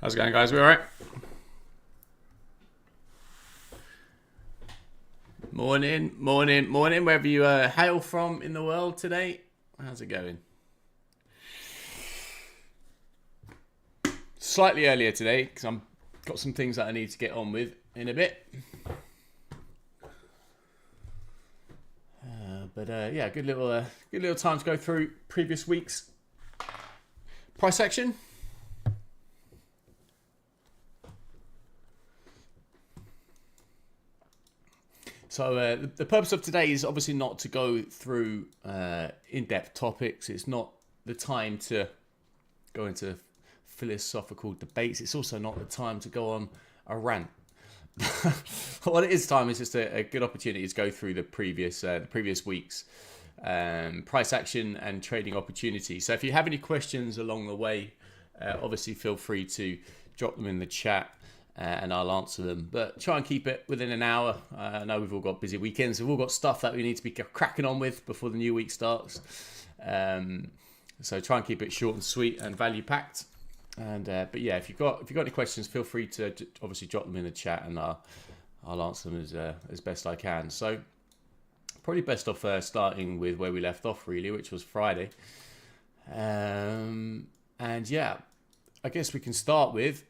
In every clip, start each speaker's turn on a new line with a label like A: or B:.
A: How's it going, guys? We all right? Morning, morning, morning. Wherever you hail from in the world today, how's it going? Slightly earlier today because I'm got some things that I need to get on with in a bit. Yeah, good little time to go through previous week's price action. So the purpose of today is obviously not to go through in-depth topics. It's not the time to go into philosophical debates. It's also not the time to go on a rant. What it is time is just a good opportunity to go through the previous week's price action and trading opportunities. So if you have any questions along the way, obviously feel free to drop them in the chat. And I'll answer them, but try and keep it within an hour. I know we've all got busy weekends. We've all got stuff that we need to be cracking on with before the new week starts. So try and keep it short and sweet and value packed. And but yeah, if you've got any questions, feel free to obviously drop them in the chat, and I'll answer them as best I can. So probably best off starting with where we left off, really, which was Friday. And yeah, I guess we can start with.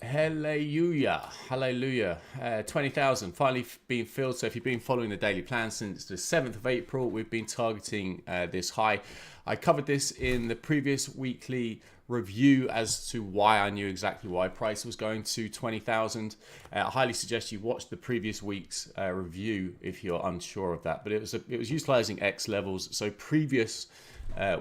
A: Hallelujah. 20,000 finally being filled. So if you've been following the daily plan since the 7th of April, we've been targeting this high. I covered this in the previous weekly review as to why I knew exactly why price was going to 20,000. I highly suggest you watch the previous week's review if you're unsure of that. But it was utilizing X levels. So previous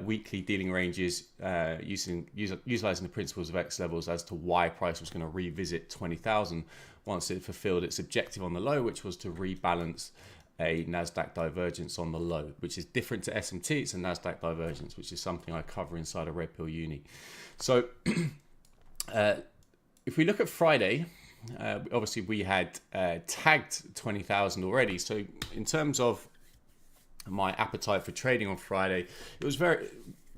A: weekly dealing ranges utilizing the principles of X levels as to why price was going to revisit 20,000 once it fulfilled its objective on the low, which was to rebalance a NASDAQ divergence on the low, which is different to SMT. It's a NASDAQ divergence, which is something I cover inside a Red Pill Uni. So if we look at Friday, obviously we had tagged 20,000 already. So in terms of my appetite for trading on Friday, it was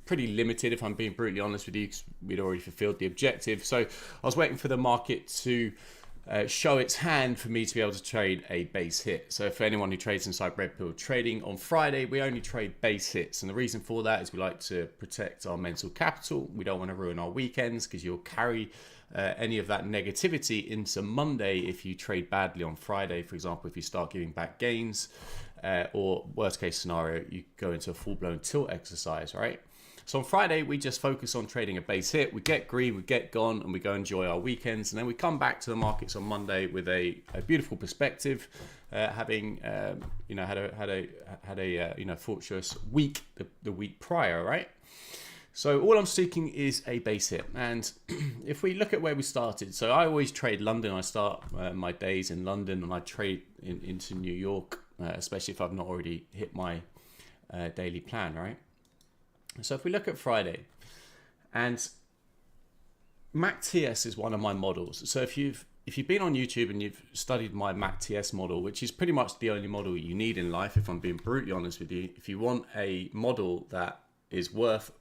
A: pretty limited, if I'm being brutally honest with you, because we'd already fulfilled the objective. So I was waiting for the market to show its hand for me to be able to trade a base hit. So for anyone who trades inside Red Pill Trading, on Friday we only trade base hits, and the reason for that is we like to protect our mental capital. We don't want to ruin our weekends, because you'll carry any of that negativity into Monday if you trade badly on Friday. For example, if you start giving back gains, or worst case scenario, you go into a full-blown tilt exercise, right? So on Friday, we just focus on trading a base hit. We get green, we get gone, and we go enjoy our weekends. And then we come back to the markets on Monday with a beautiful perspective, having had a fortuitous week the week prior, right? So all I'm seeking is a base hit. And if we look at where we started, so I always trade London. I start my days in London, and I trade into New York, especially if I've not already hit my daily plan, right? So if we look at Friday, and MACTS is one of my models. So if you've been on YouTube and you've studied my MACTS model, which is pretty much the only model you need in life, if I'm being brutally honest with you, if you want a model that is worth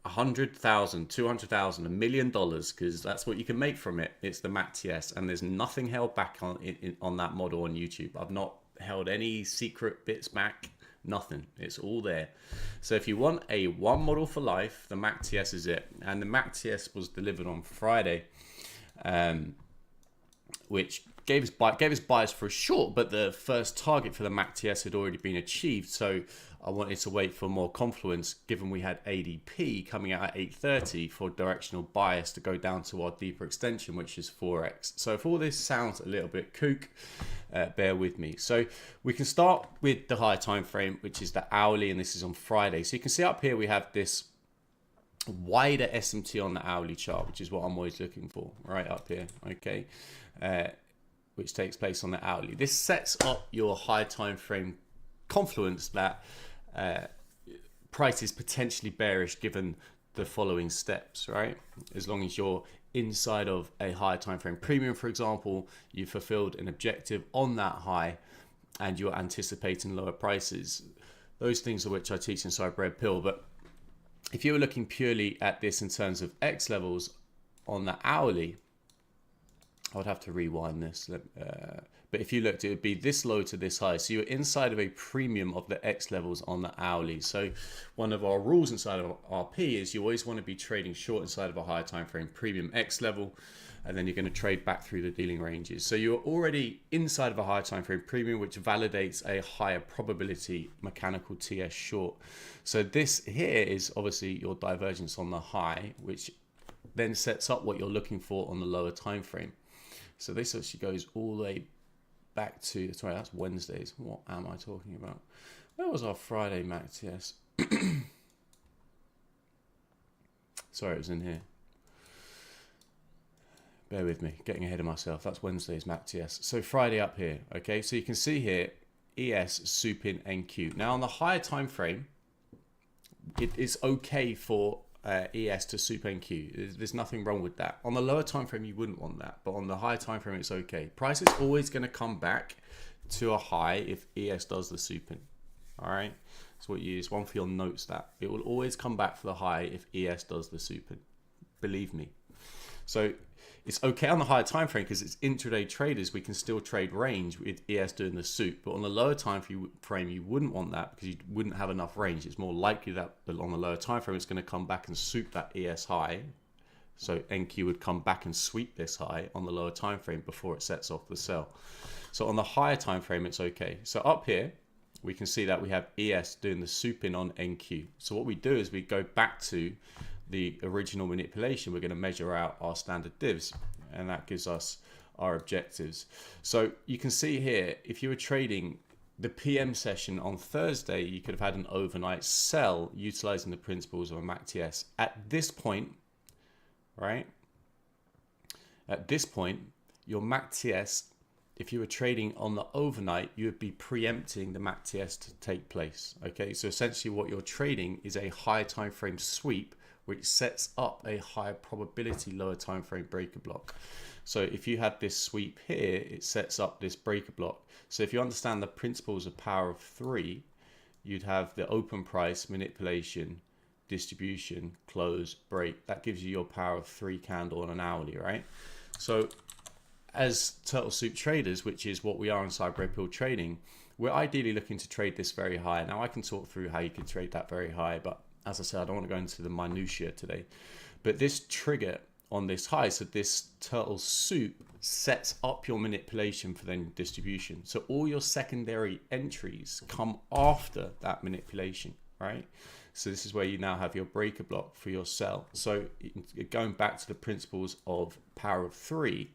A: 100,000, 200,000, $1 million, because that's what you can make from it, it's the MACTS, and there's nothing held back on that model on YouTube. I've not held any secret bits back. Nothing. It's all there. So if you want a one model for life, the MACTS is it. And the MACTS was delivered on Friday, which gave us bias for a short, but the first target for the MACTS had already been achieved. So I wanted to wait for more confluence, given we had ADP coming out at 8:30 for directional bias to go down to our deeper extension, which is 4x. So if all this sounds a little bit kook, bear with me. So we can start with the higher time frame, which is the hourly, and this is on Friday. So you can see up here we have this wider SMT on the hourly chart, which is what I'm always looking for, right up here, okay, which takes place on the hourly. This sets up your high time frame confluence that price is potentially bearish given the following steps, right? As long as you're inside of a higher time frame premium, for example, you fulfilled an objective on that high and you're anticipating lower prices. Those things are which I teach inside Red Pill. But if you were looking purely at this in terms of X levels on the hourly, I would have to rewind this. But if you looked, it would be this low to this high. So you're inside of a premium of the X levels on the hourly. So one of our rules inside of RP is you always want to be trading short inside of a higher time frame premium X level, and then you're going to trade back through the dealing ranges. So you're already inside of a higher time frame premium, which validates a higher probability mechanical TS short. So this here is obviously your divergence on the high, which then sets up what you're looking for on the lower time frame. So this actually goes all the way back to, sorry, that's Wednesdays. What am I talking about? Where was our Friday MACTS? Sorry, it was in here. Bear with me, getting ahead of myself. That's Wednesday's MACTS. So Friday up here, okay? So you can see here, ES, supin, NQ. Now on the higher time frame, it is okay for ES to sup NQ. There's nothing wrong with that. On the lower time frame, you wouldn't want that, but on the higher time frame, it's okay. Price is always going to come back to a high if ES does the supin. All right, so what you use one for your notes, that it will always come back for the high if ES does the supin. Believe me. So it's okay on the higher time frame because it's intraday traders. We can still trade range with ES doing the sup, but on the lower time frame, you wouldn't want that because you wouldn't have enough range. It's more likely that on the lower time frame, it's going to come back and sup that ES high. So NQ would come back and sweep this high on the lower time frame before it sets off the sell. So on the higher time frame, it's okay. So up here, we can see that we have ES doing the supin on NQ. So what we do is we go back to the original manipulation. We're going to measure out our standard divs, and that gives us our objectives. So you can see here, if you were trading the PM session on Thursday, you could have had an overnight sell utilizing the principles of a MACTS. At this point, right? At this point, your MACTS, if you were trading on the overnight, you would be preempting the MACTS to take place. Okay, so essentially what you're trading is a high time frame sweep, which sets up a higher probability lower time frame breaker block. So if you had this sweep here, it sets up this breaker block. So if you understand the principles of power of three, you'd have the open price, manipulation, distribution, close, break. That gives you your power of three candle on an hourly, right? So as turtle soup traders, which is what we are inside Red Pill trading, we're ideally looking to trade this very high. Now I can talk through how you could trade that very high, but as I said, I don't want to go into the minutiae today. But this trigger on this high, so this turtle soup sets up your manipulation for then distribution. So all your secondary entries come after that manipulation, right? So this is where you now have your breaker block for your sell. So going back to the principles of power of three,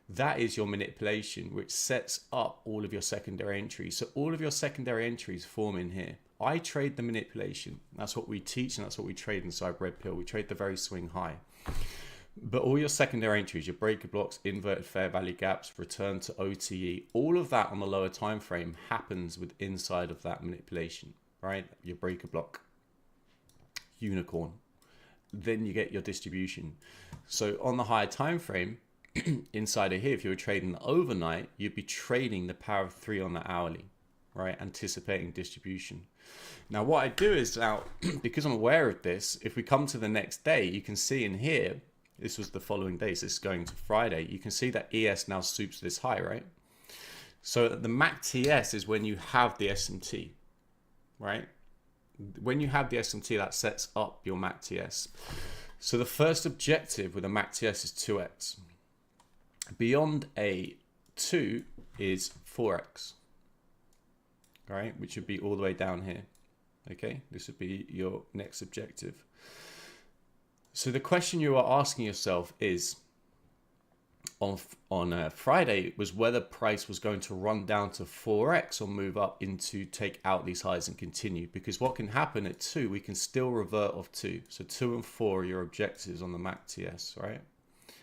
A: that is your manipulation, which sets up all of your secondary entries. So all of your secondary entries form in here. I trade the manipulation. That's what we teach, and that's what we trade inside Red Pill. We trade the very swing high. But all your secondary entries, your breaker blocks, inverted fair value gaps, return to OTE, all of that on the lower time frame happens with inside of that manipulation, right? Your breaker block, unicorn. Then you get your distribution. So on the higher time frame, inside of here, if you were trading the overnight, you'd be trading the power of three on the hourly, right? Anticipating distribution. Now what I do is now, because I'm aware of this, if we come to the next day, you can see in here, this was the following day, so this is going to Friday, you can see that ES now soups this high, right? So the MACTS is when you have the SMT, right? When you have the SMT, that sets up your MACTS. So the first objective with a MACTS is 2x. Beyond a 2 is 4x, right? Which would be all the way down here. Okay, this would be your next objective. So the question you are asking yourself is, on Friday, was whether price was going to run down to 4x or move up into take out these highs and continue. Because what can happen at 2, we can still revert off 2. So 2 and 4 are your objectives on the MACTS, right?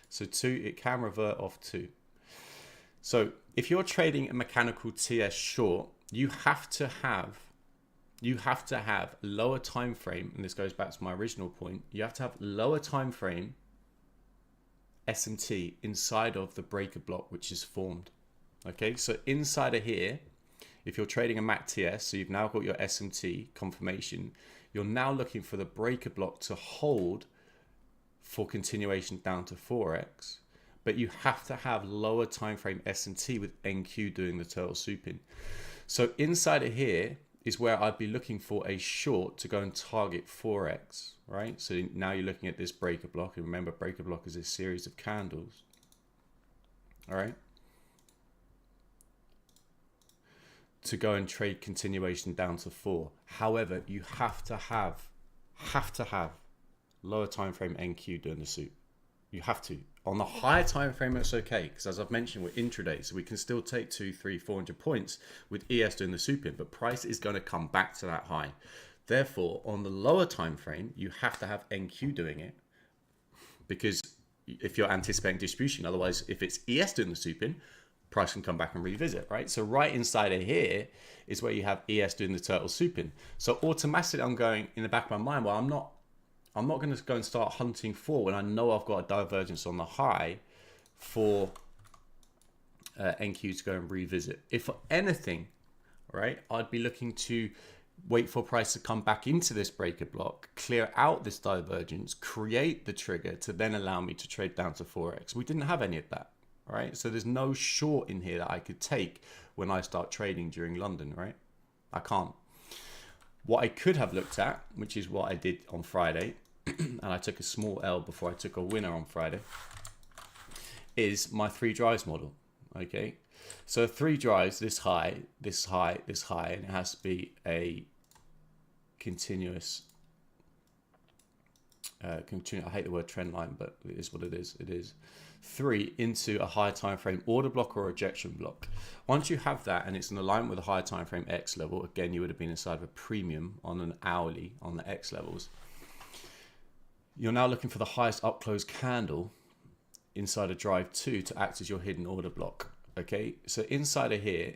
A: So 2, it can revert off 2. So if you're trading a mechanical TS short, you have to have lower time frame, and this goes back to my original point, you have to have lower time frame SMT inside of the breaker block which is formed. Okay, so inside of here, if you're trading a MACTS, so you've now got your SMT confirmation, you're now looking for the breaker block to hold for continuation down to 4x. but you have to have lower time frame S&T with NQ doing the turtle swooping. So inside of here is where I'd be looking for a short to go and target 4x, right? So now you're looking at this breaker block, and remember, breaker block is a series of candles, all right? To go and trade continuation down to 4. However, you have to have lower time frame NQ doing the soup. You have to. On the higher time frame, it's okay, because as I've mentioned, we're intraday, so we can still take 200, 300, 400 points with ES doing the soup in, but price is going to come back to that high. Therefore, on the lower time frame, you have to have NQ doing it, because if you're anticipating distribution, otherwise, if it's ES doing the soup in, price can come back and revisit, right? So right inside of here is where you have ES doing the turtle soup in. So automatically, I'm going in the back of my mind, well, I'm not going to go and start hunting for when I know I've got a divergence on the high for NQ to go and revisit. If for anything, right, I'd be looking to wait for price to come back into this breaker block, clear out this divergence, create the trigger to then allow me to trade down to 4x. We didn't have any of that, right? So there's no short in here that I could take when I start trading during London, right? I can't. What I could have looked at, which is what I did on Friday, and I took a small L before I took a winner on Friday, is my 3 drives model. Okay, so 3 drives, this high, this high, this high, and it has to be a continuous, I hate the word trend line, but it is what it is. It is 3 into a higher time frame order block or rejection block. Once you have that and it's in alignment with a higher time frame X level, again, you would have been inside of a premium on an hourly on the X levels. You're now looking for the highest up close candle inside of drive 2 to act as your hidden order block. Okay, so inside of here,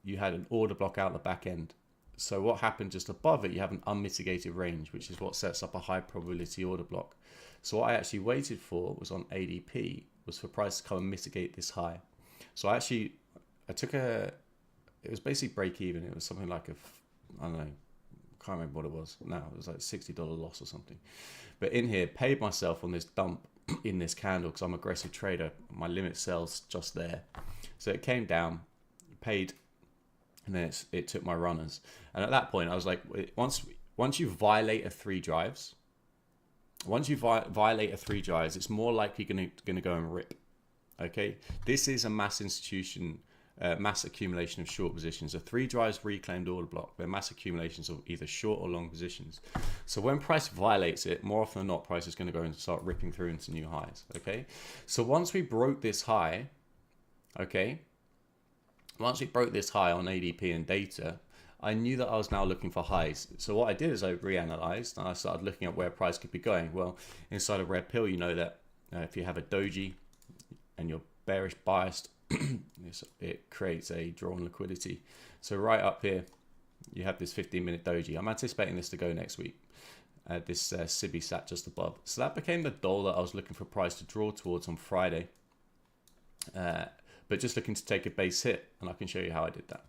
A: you had an order block out the back end. So what happened just above it, you have an unmitigated range, which is what sets up a high probability order block. So what I actually waited for was on ADP, was for price to come and mitigate this high. So I took it was basically break even. It was something like I don't know, can't remember what it was now. It was like $60 loss or something. But in here, paid myself on this dump in this candle because I'm an aggressive trader. My limit sells just there. So it came down, paid, and then it took my runners. And at that point, I was like, once you violate a 3 drives, it's more likely going to go and rip. Okay, this is a mass institution. Mass accumulation of short positions. A 3 drives reclaimed order block. They're mass accumulations of either short or long positions. So when price violates it, more often than not, price is going to go and start ripping through into new highs. Okay. So once we broke this high, okay, once we broke this high on ADP and data, I knew that I was now looking for highs. So what I did is I reanalyzed and I started looking at where price could be going. Well, inside of Red Pill, you know that if you have a doji and you're bearish biased, it creates a draw on liquidity. So right up here, you have this 15-minute doji. I'm anticipating this to go next week. This SIBI sat just above. So that became the doll that I was looking for price to draw towards on Friday. But just looking to take a base hit, and I can show you how I did that.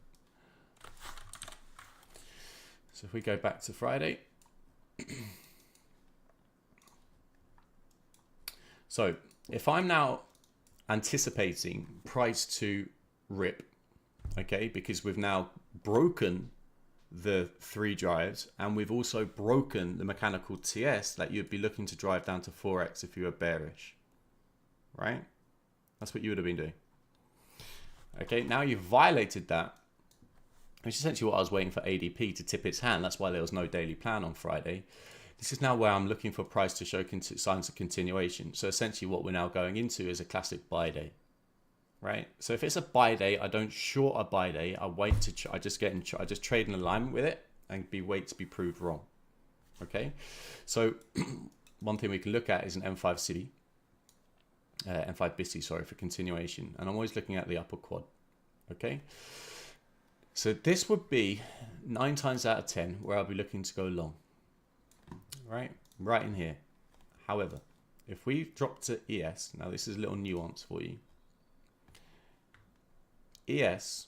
A: So if we go back to Friday. So if I'm now anticipating price to rip, okay, because we've now broken the 3 drives and we've also broken the mechanical TS that you'd be looking to drive down to 4x if you were bearish, right? That's what you would have been doing. Okay, now you've violated that, which is essentially what I was waiting for ADP to tip its hand. That's why there was no daily plan on Friday. This is now where I'm looking for price to show signs of continuation. So essentially what we're now going into is a classic buy day, right? So if it's a buy day, I don't short a buy day. I wait to, I just trade in alignment with it and wait to be proved wrong. Okay. So one thing we can look at is an M5 city, M5 BISI, sorry, for continuation. And I'm always looking at the upper quad. Okay. So this would be 9 times out of 10 where I'll be looking to go long. Right in here. However, if we drop to ES, now this is a little nuance for you. ES,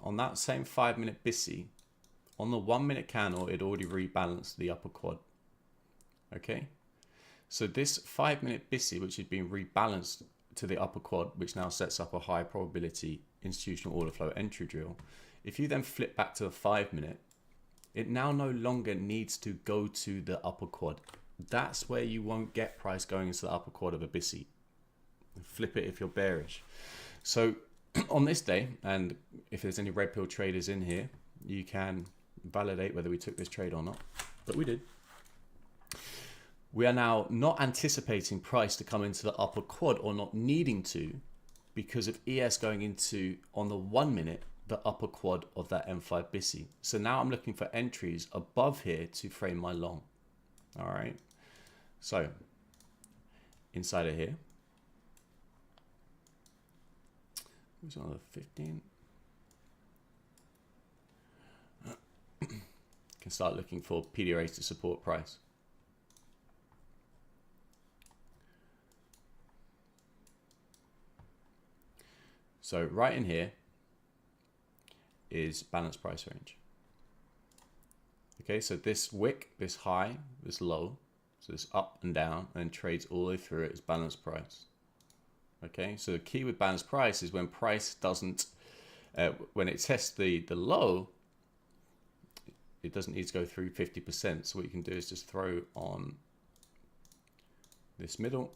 A: on that same 5-minute BISI, on the 1-minute candle, it already rebalanced the upper quad. Okay, So this 5-minute BISI, which had been rebalanced to the upper quad, which now sets up a high probability institutional order flow entry drill. If you then flip back to the 5-minute, it now no longer needs to go to the upper quad. That's where you won't get price going into the upper quad of a BISI. Flip it if you're bearish. So on this day, and if there's any red pill traders in here, you can validate whether we took this trade or not, but we did. We are now not anticipating price to come into the upper quad, or not needing to, because of ES going into, on the 1 minute, the upper quad of that M5 BISI. So now I'm looking for entries above here to frame my long. All right. So inside of here, who's on the 15? Can start looking for PDRAs to support price. So right in here is balanced price range. Okay, so this wick, this high, this low, so it's up and down, and trades all the way through it is balanced price. Okay, so the key with balanced price is when price doesn't, when it tests the low, it doesn't need to go through 50%. So what you can do is just throw on this middle,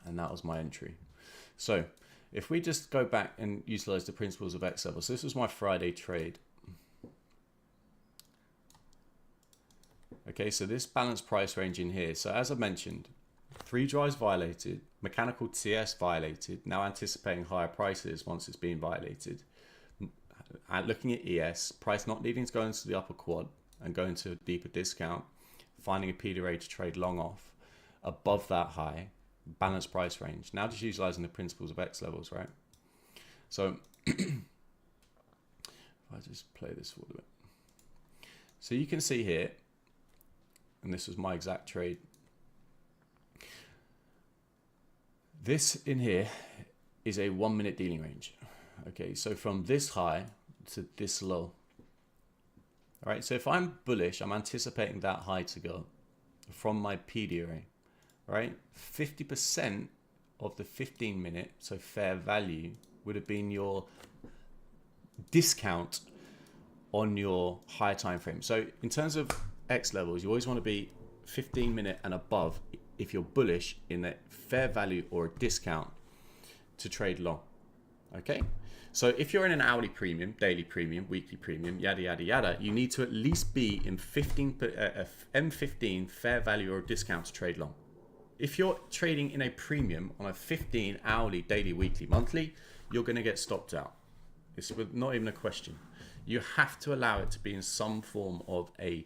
A: and that was my entry. So if we just go back and utilize the principles of X level, so this was my Friday trade. Okay, so this balanced price range in here. So as I mentioned, 3 drives violated, mechanical TS violated, now anticipating higher prices once it's been violated. And looking at ES, price not needing to go into the upper quad and go into a deeper discount, finding a PDRA to trade long off above that high, balanced price range. Now just utilizing the principles of X levels, right? So if I just play this for a bit. So you can see here, and this was my exact trade. This in here is a 1 minute dealing range. Okay, so from this high to this low. All right, so if I'm bullish, I'm anticipating that high to go from my PDRA, right? 50% of the 15 minute, so fair value, would have been your discount on your higher time frame. So in terms of X levels, you always want to be 15 minute and above if you're bullish in that fair value or a discount to trade long. Okay, so if you're in an hourly premium, daily premium, weekly premium, yada yada yada, you need to at least be in M15 fair value or discount to trade long. If you're trading in a premium on a 15 hourly, daily, weekly, monthly, you're going to get stopped out. It's not even a question. You have to allow it to be in some form of a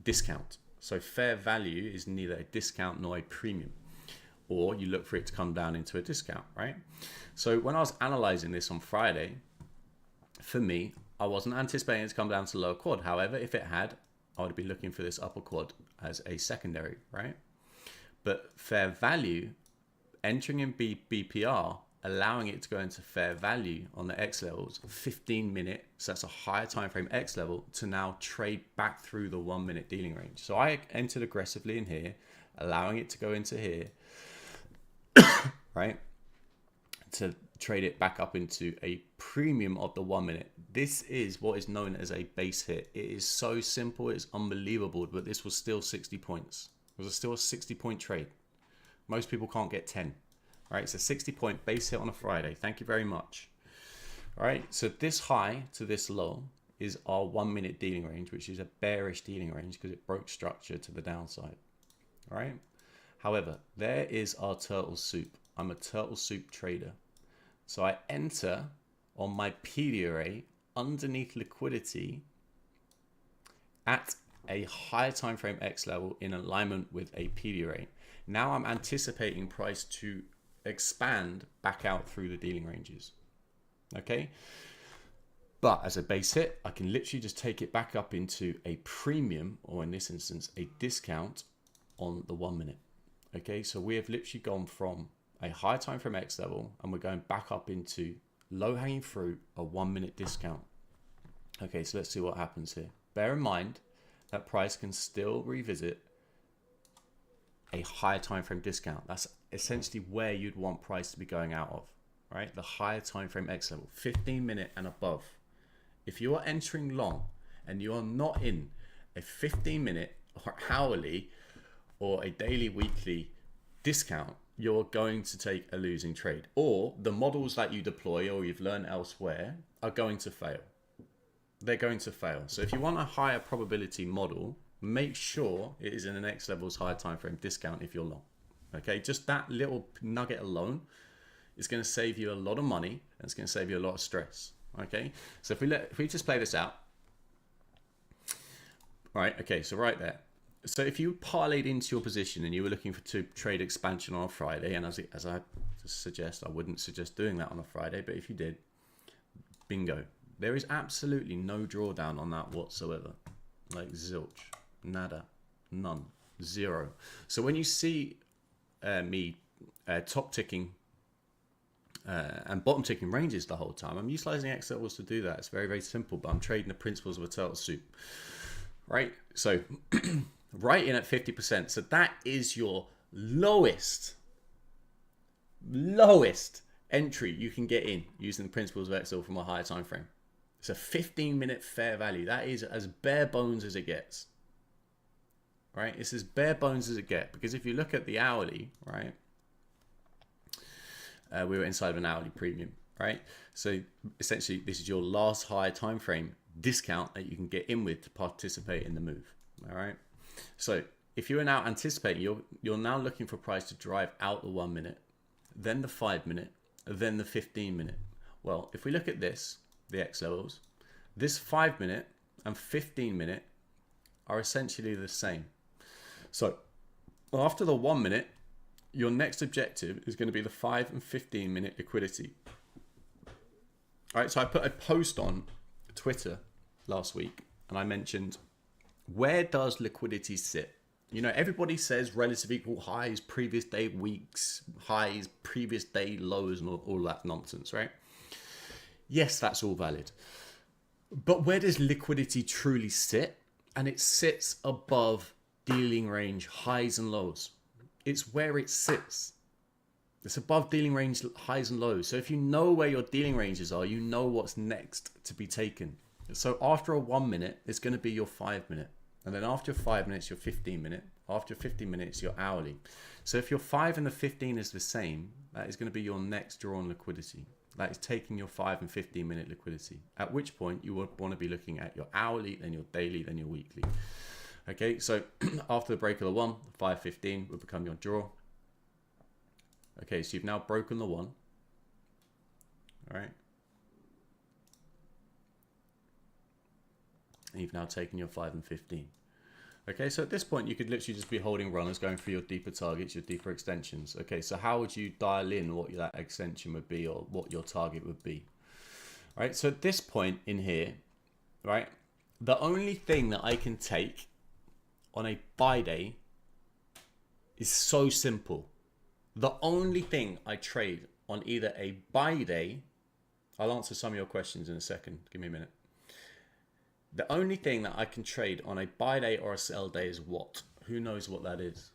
A: discount. So fair value is neither a discount nor a premium, or you look for it to come down into a discount, right? So when I was analyzing this on Friday, for me, I wasn't anticipating it to come down to the lower quad. However, if it had, I would be looking for this upper quad as a secondary, right? But fair value, entering in BPR, allowing it to go into fair value on the X levels, 15 minute, so that's a higher time frame X level, to now trade back through the 1 minute dealing range. So I entered aggressively in here, allowing it to go into here, right, to trade it back up into a premium of the 1 minute. This is what is known as a base hit. It is so simple, it's unbelievable, but this was still 60 points. It was still a 60-point trade. Most people can't get 10. Right, it's a 60-point base hit on a Friday. Thank you very much. All right, so this high to this low is our 1 minute dealing range, which is a bearish dealing range because it broke structure to the downside. All right. However, there is our turtle soup. I'm a turtle soup trader. So I enter on my PDRA underneath liquidity at a higher time frame X level in alignment with a PDRA. Now I'm anticipating price to expand back out through the dealing ranges. Okay, but as a base hit, I can literally just take it back up into a premium, or in this instance a discount on the 1 minute. Okay, so we have literally gone from a high time frame X level and we're going back up into low hanging fruit, a 1 minute discount. Okay, so let's see what happens here. Bear in mind that price can still revisit a higher time frame discount. That's essentially where you'd want price to be going out of, right? The higher time frame X level, 15-minute and above. If you are entering long and you are not in a 15-minute or hourly or a daily, weekly discount, you're going to take a losing trade, or the models that you deploy or you've learned elsewhere are going to fail. They're going to fail. So if you want a higher probability model, make sure it is in the next level's higher time frame discount if you're long. Okay, just that little nugget alone is going to save you a lot of money and it's going to save you a lot of stress. Okay, so if we just play this out. All right, okay, so right there. So if you parlayed into your position and you were looking to trade expansion on a Friday, and as I suggest, I wouldn't suggest doing that on a Friday, but if you did, bingo. There is absolutely no drawdown on that whatsoever. Like zilch, nada, none, zero. So when you see me top ticking and bottom ticking ranges the whole time, I'm utilizing X levels to do that. It's very, very simple, but I'm trading the principles of a turtle soup, right? So right in at 50%. So that is your lowest entry you can get in using the principles of Excel from a higher time frame. It's a 15-minute fair value. That is as bare bones as it gets, right? It's as bare bones as it gets, because if you look at the hourly, right, we were inside of an hourly premium, right? So essentially this is your last higher time frame discount that you can get in with to participate in the move. All right, so if you're now anticipating, you're now looking for price to drive out the 1 minute, then the 5 minute, then the 15-minute. Well, if we look at this, the X levels, this 5 minute and 15-minute are essentially the same. So after the 1 minute, your next objective is going to be the 5 and 15-minute liquidity. All right, so I put a post on Twitter last week and I mentioned, where does liquidity sit? You know, everybody says relative equal highs, previous day weeks, highs, previous day lows, and all that nonsense, right? Yes, that's all valid. But where does liquidity truly sit? And it sits above dealing range highs and lows. It's where it sits. It's above dealing range highs and lows. So if you know where your dealing ranges are, you know what's next to be taken. So after a 1 minute, it's going to be your 5 minute. And then after 5 minutes, your 15 minute. After 15 minutes, your hourly. So if your 5 and the 15 is the same, that is going to be your next drawn liquidity. That is taking your 5 and 15-minute liquidity. At which point you would want to be looking at your hourly, then your daily, then your weekly. Okay, so after the break of the 1, 5, 15 will become your draw. Okay, so you've now broken the 1. All right. And you've now taken your 5 and 15. Okay, so at this point, you could literally just be holding runners, going for your deeper targets, your deeper extensions. Okay, so how would you dial in what that extension would be or what your target would be? All right, so at this point in here, right, the only thing that I can take on a buy day is so simple. The only thing I trade on either a buy day, I'll answer some of your questions in a second. Give me a minute. The only thing that I can trade on a buy day or a sell day is what? Who knows what that is?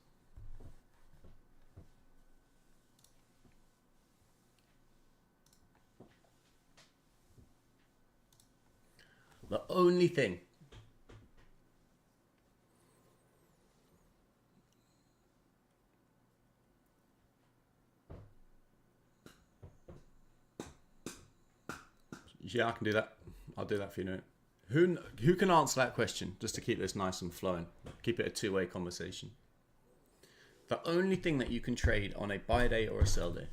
A: The only thing. Yeah, I can do that. I'll do that for you now. Who can answer that question, just to keep this nice and flowing? Keep it a two-way conversation. The only thing that you can trade on a buy day or a sell day.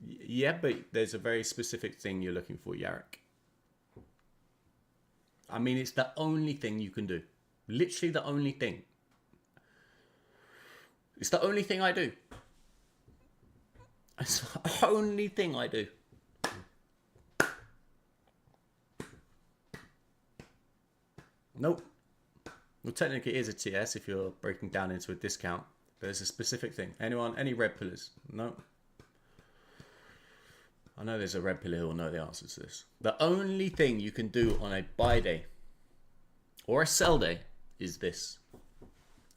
A: Yeah, but there's a very specific thing you're looking for, Yarrick. I mean, it's the only thing you can do. Literally the only thing. It's the only thing I do. It's the only thing I do. Nope. Well, technically it is a TS if you're breaking down into a discount. But there's a specific thing. Anyone? Any red pillars? No. I know there's a red pillar who will know the answer to this. The only thing you can do on a buy day or a sell day is this.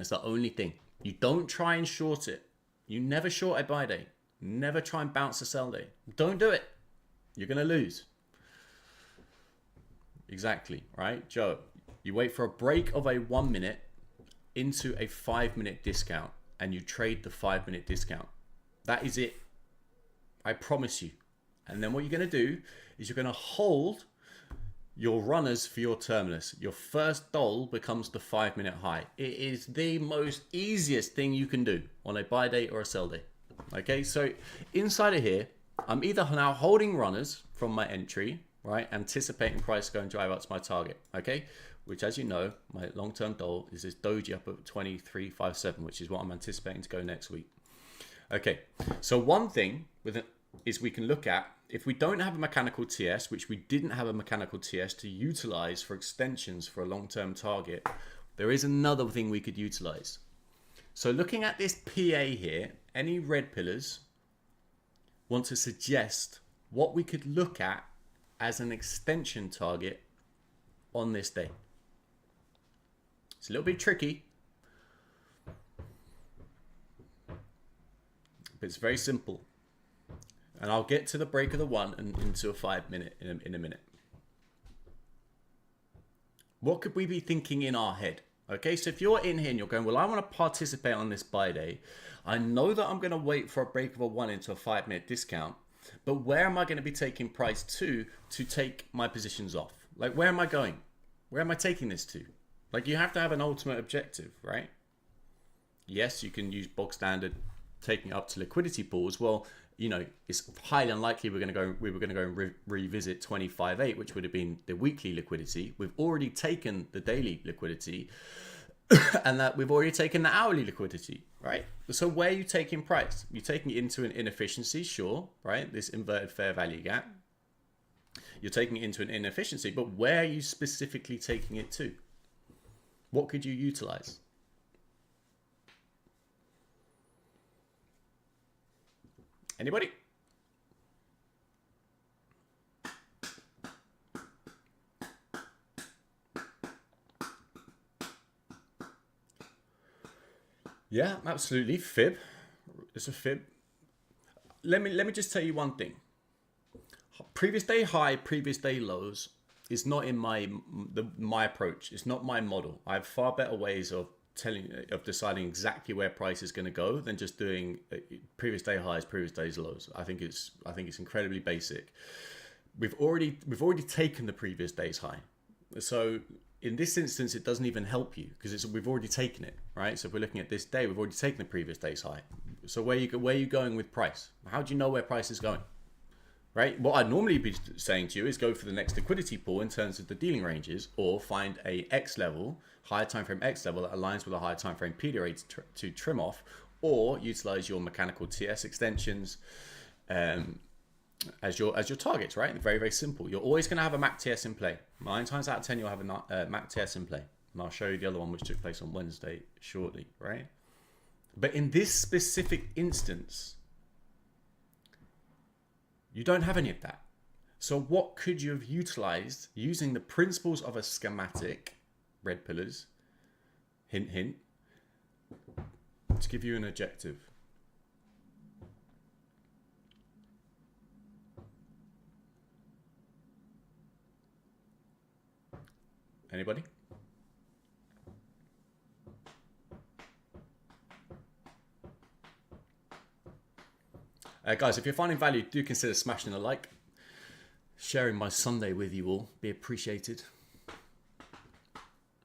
A: That's the only thing. You don't try and short it. You never short a buy day. Never try and bounce a sell day. Don't do it. You're going to lose. Exactly, right? Joe, you wait for a break of a 1 minute into a 5 minute discount and you trade the 5 minute discount. That is it. I promise you. And then what you're going to do is you're going to hold your runners for your terminus. Your first doll becomes the 5 minute high. It is the most easiest thing you can do on a buy day or a sell day. Okay, so inside of here, I'm either now holding runners from my entry, right, anticipating price going to drive up to my target, okay, which, as you know, my long-term doll is this doji up at 23.57, which is what I'm anticipating to go next week. Okay, so one thing is we can look at, if we don't have a mechanical TS, which we didn't have a mechanical TS to utilize for extensions for a long-term target, there is another thing we could utilize. So looking at this PA here, any red pillars want to suggest what we could look at as an extension target on this day. It's a little bit tricky, but it's very simple. And I'll get to the break of the 1 and into a 5 minute in a minute. What could we be thinking in our head? Okay, so if you're in here and you're going, well, I want to participate on this buy day. I know that I'm going to wait for a break of a 1 into a 5 minute discount, but where am I going to be taking price to take my positions off? Like, where am I going? Where am I taking this to? Like, you have to have an ultimate objective, right? Yes, you can use bog standard taking up to liquidity pools. Well, you know, it's highly unlikely we were going to go and revisit 25.8, which would have been the weekly liquidity. We've already taken the daily liquidity and that we've already taken the hourly liquidity, right? So where are you taking price? You're taking it into an inefficiency, sure, right? This inverted fair value gap. You're taking it into an inefficiency, but where are you specifically taking it to? What could you utilize? Anybody? Yeah, absolutely. Fib. It's a fib. Let me just tell you one thing. Previous day high, previous day lows is not in my approach. It's not my model. I have far better ways of deciding exactly where price is going to go than just doing previous day highs, previous day's lows. I think it's incredibly basic. We've already taken the previous day's high, so in this instance it doesn't even help you because we've already taken it, right? So if we're looking at this day, we've already taken the previous day's high. So where are you going with price? How do you know where price is going? Right? What I'd normally be saying to you is go for the next liquidity pool in terms of the dealing ranges, or find a X level, higher time frame X level that aligns with a higher time frame period to trim off, or utilize your mechanical TS extensions as your targets, right? Very, very simple. You're always going to have a MAC TS in play. 9 times out of 10, you'll have a MAC TS in play. And I'll show you the other one which took place on Wednesday shortly, right? But in this specific instance, you don't have any of that. So what could you have utilized using the principles of a schematic, red pillars, hint, hint, to give you an objective? Anybody? Guys, if you're finding value, do consider smashing a like. Sharing my Sunday with you all. Be appreciated.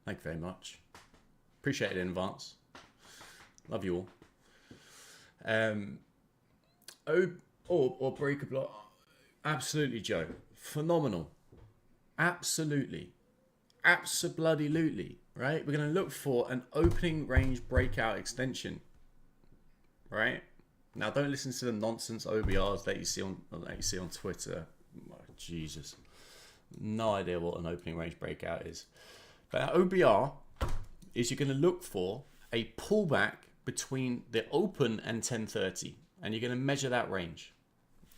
A: Thank you very much. Appreciate it in advance. Love you all. Or break a block. Absolutely, Joe. Phenomenal. Absolutely. Abso-bloody-lutely. Right? We're going to look for an opening range breakout extension. Right? Now, don't listen to the nonsense OBRs that you see on Twitter. Oh, Jesus, no idea what an opening range breakout is. But an OBR is you're going to look for a pullback between the open and 1030, and you're going to measure that range.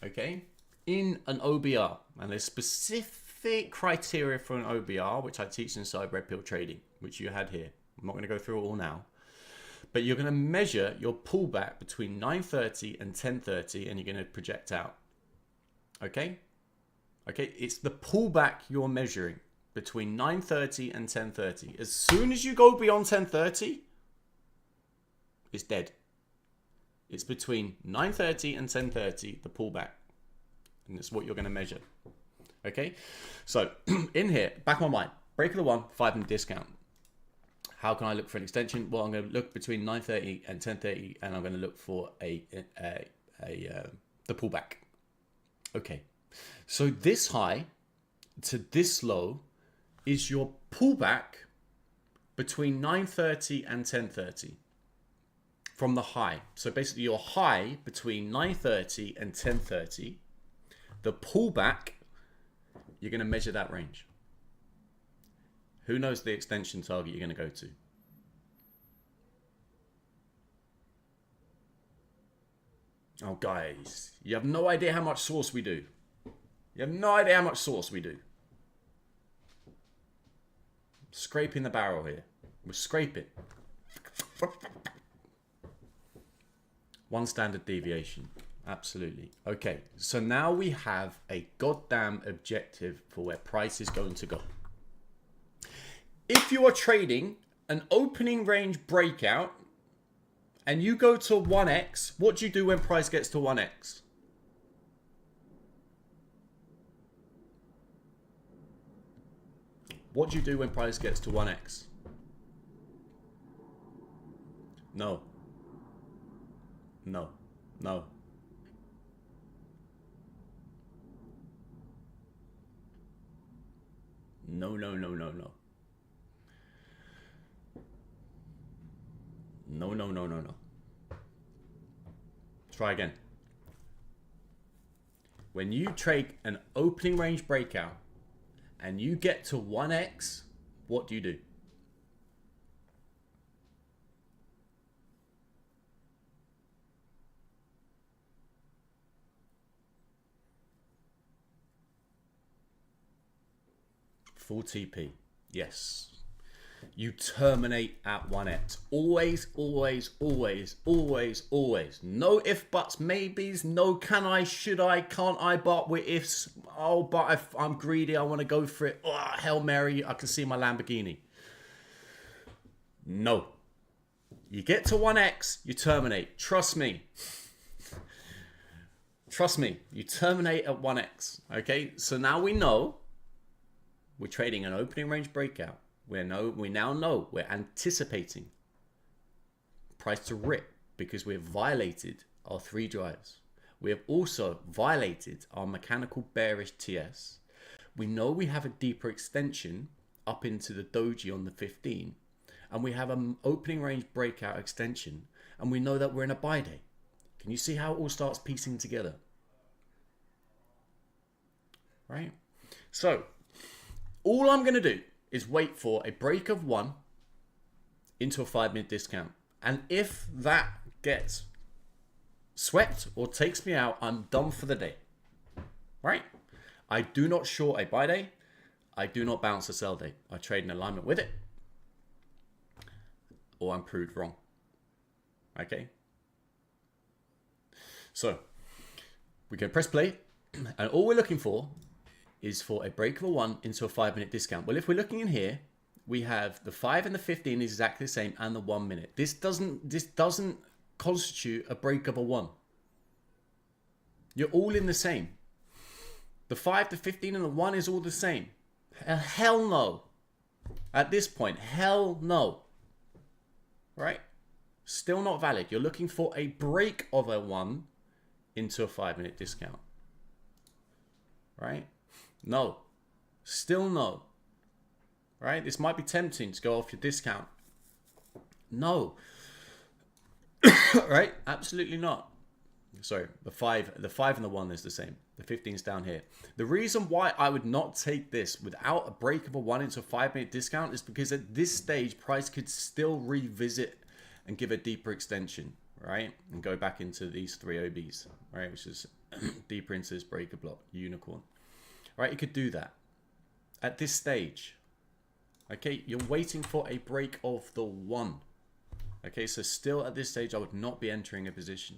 A: Okay, in an OBR, and there's specific criteria for an OBR which I teach inside Red Pill Trading, which you had here. I'm not going to go through it all now. But you're going to measure your pullback between 9:30 and 10:30, and you're going to project out. Okay? Okay, it's the pullback you're measuring between 9:30 and 10:30. As soon as you go beyond 10:30, it's dead. It's between 9:30 and 10:30, the pullback. And it's what you're going to measure. Okay? So, in here, back of my mind, break of the 1, 5-minute discount. How can I look for an extension? Well, I'm going to look between 9:30 and 10:30, and I'm going to look for the pullback. Okay. So this high to this low is your pullback between 9:30 and 10:30 from the high. So basically your high between 9:30 and 10:30, the pullback, you're going to measure that range. Who knows the extension target you're going to go to? Oh, guys, you have no idea how much source we do. You have no idea how much source we do. Scraping the barrel here. We're scraping. One standard deviation. Absolutely. Okay, so now we have a goddamn objective for where price is going to go. If you are trading an opening range breakout and you go to 1x, what do you do when price gets to 1x? What do you do when price gets to 1x? No. No. No. No, no, no, no, no. No, no, no, no, no. Try again. When you trade an opening range breakout and you get to 1x, what do you do? Full TP. Yes. You terminate at 1x. Always, always, always, always, always. No if, buts, maybes. No can I, should I, can't I, but with ifs. Oh, but if I'm greedy, I want to go for it. Oh, Hail Mary, I can see my Lamborghini. No. You get to 1x, you terminate. Trust me. Trust me. You terminate at 1x. Okay, so now we know we're trading an opening range breakout. We now know we're anticipating price to rip because we've violated our 3 drives. We have also violated our mechanical bearish TS. We know we have a deeper extension up into the doji on the 15, and we have an opening range breakout extension, and we know that we're in a buy day. Can you see how it all starts piecing together? Right? So all I'm going to do is wait for a break of 1 into a 5-minute discount. And if that gets swept or takes me out, I'm done for the day. Right? I do not short a buy day. I do not bounce a sell day. I trade in alignment with it, or I'm proved wrong. Okay? So we can press play, and all we're looking for is for a break of a 1 into a 5-minute discount. Well, if we're looking in here, we have the 5 and the 15 is exactly the same, and the 1 minute. This doesn't constitute a break of a 1. You're all in the same. The 5, the 15, and the 1 is all the same. Hell no. At this point, hell no. Right? Still not valid. You're looking for a break of a 1 into a 5-minute discount. Right? No. Still no. Right? This might be tempting to go off your discount. No. Right? Absolutely not. Sorry, the 5 and the 1 is the same. The 15's down here. The reason why I would not take this without a break of a 1 into a 5-minute discount is because at this stage, price could still revisit and give a deeper extension, right? And go back into these 3 OBs, right? Which is deeper into this breaker block, unicorn. Right, you could do that at this stage. Okay, you're waiting for a break of the 1. Okay, so still at this stage, I would not be entering a position.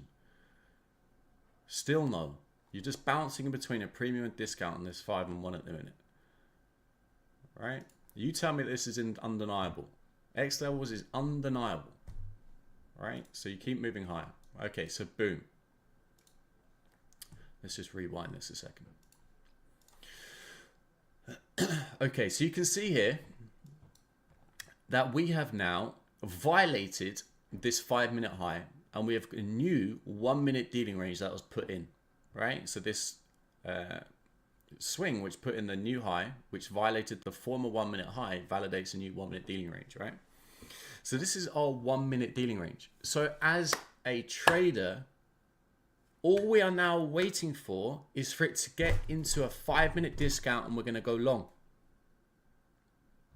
A: Still no. You're just bouncing in between a premium and discount on this 5 and 1 at the minute. Right? You tell me this is undeniable. X levels is undeniable. Right? So you keep moving higher. Okay, so boom. Let's just rewind this a second. Okay, so you can see here that we have now violated this 5-minute high, and we have a new 1-minute dealing range that was put in, right? So this swing, which put in the new high, which violated the former 1-minute high, validates a new 1-minute dealing range, right? So this is our 1-minute dealing range. So as a trader, all we are now waiting for is for it to get into a 5-minute discount, and we're going to go long.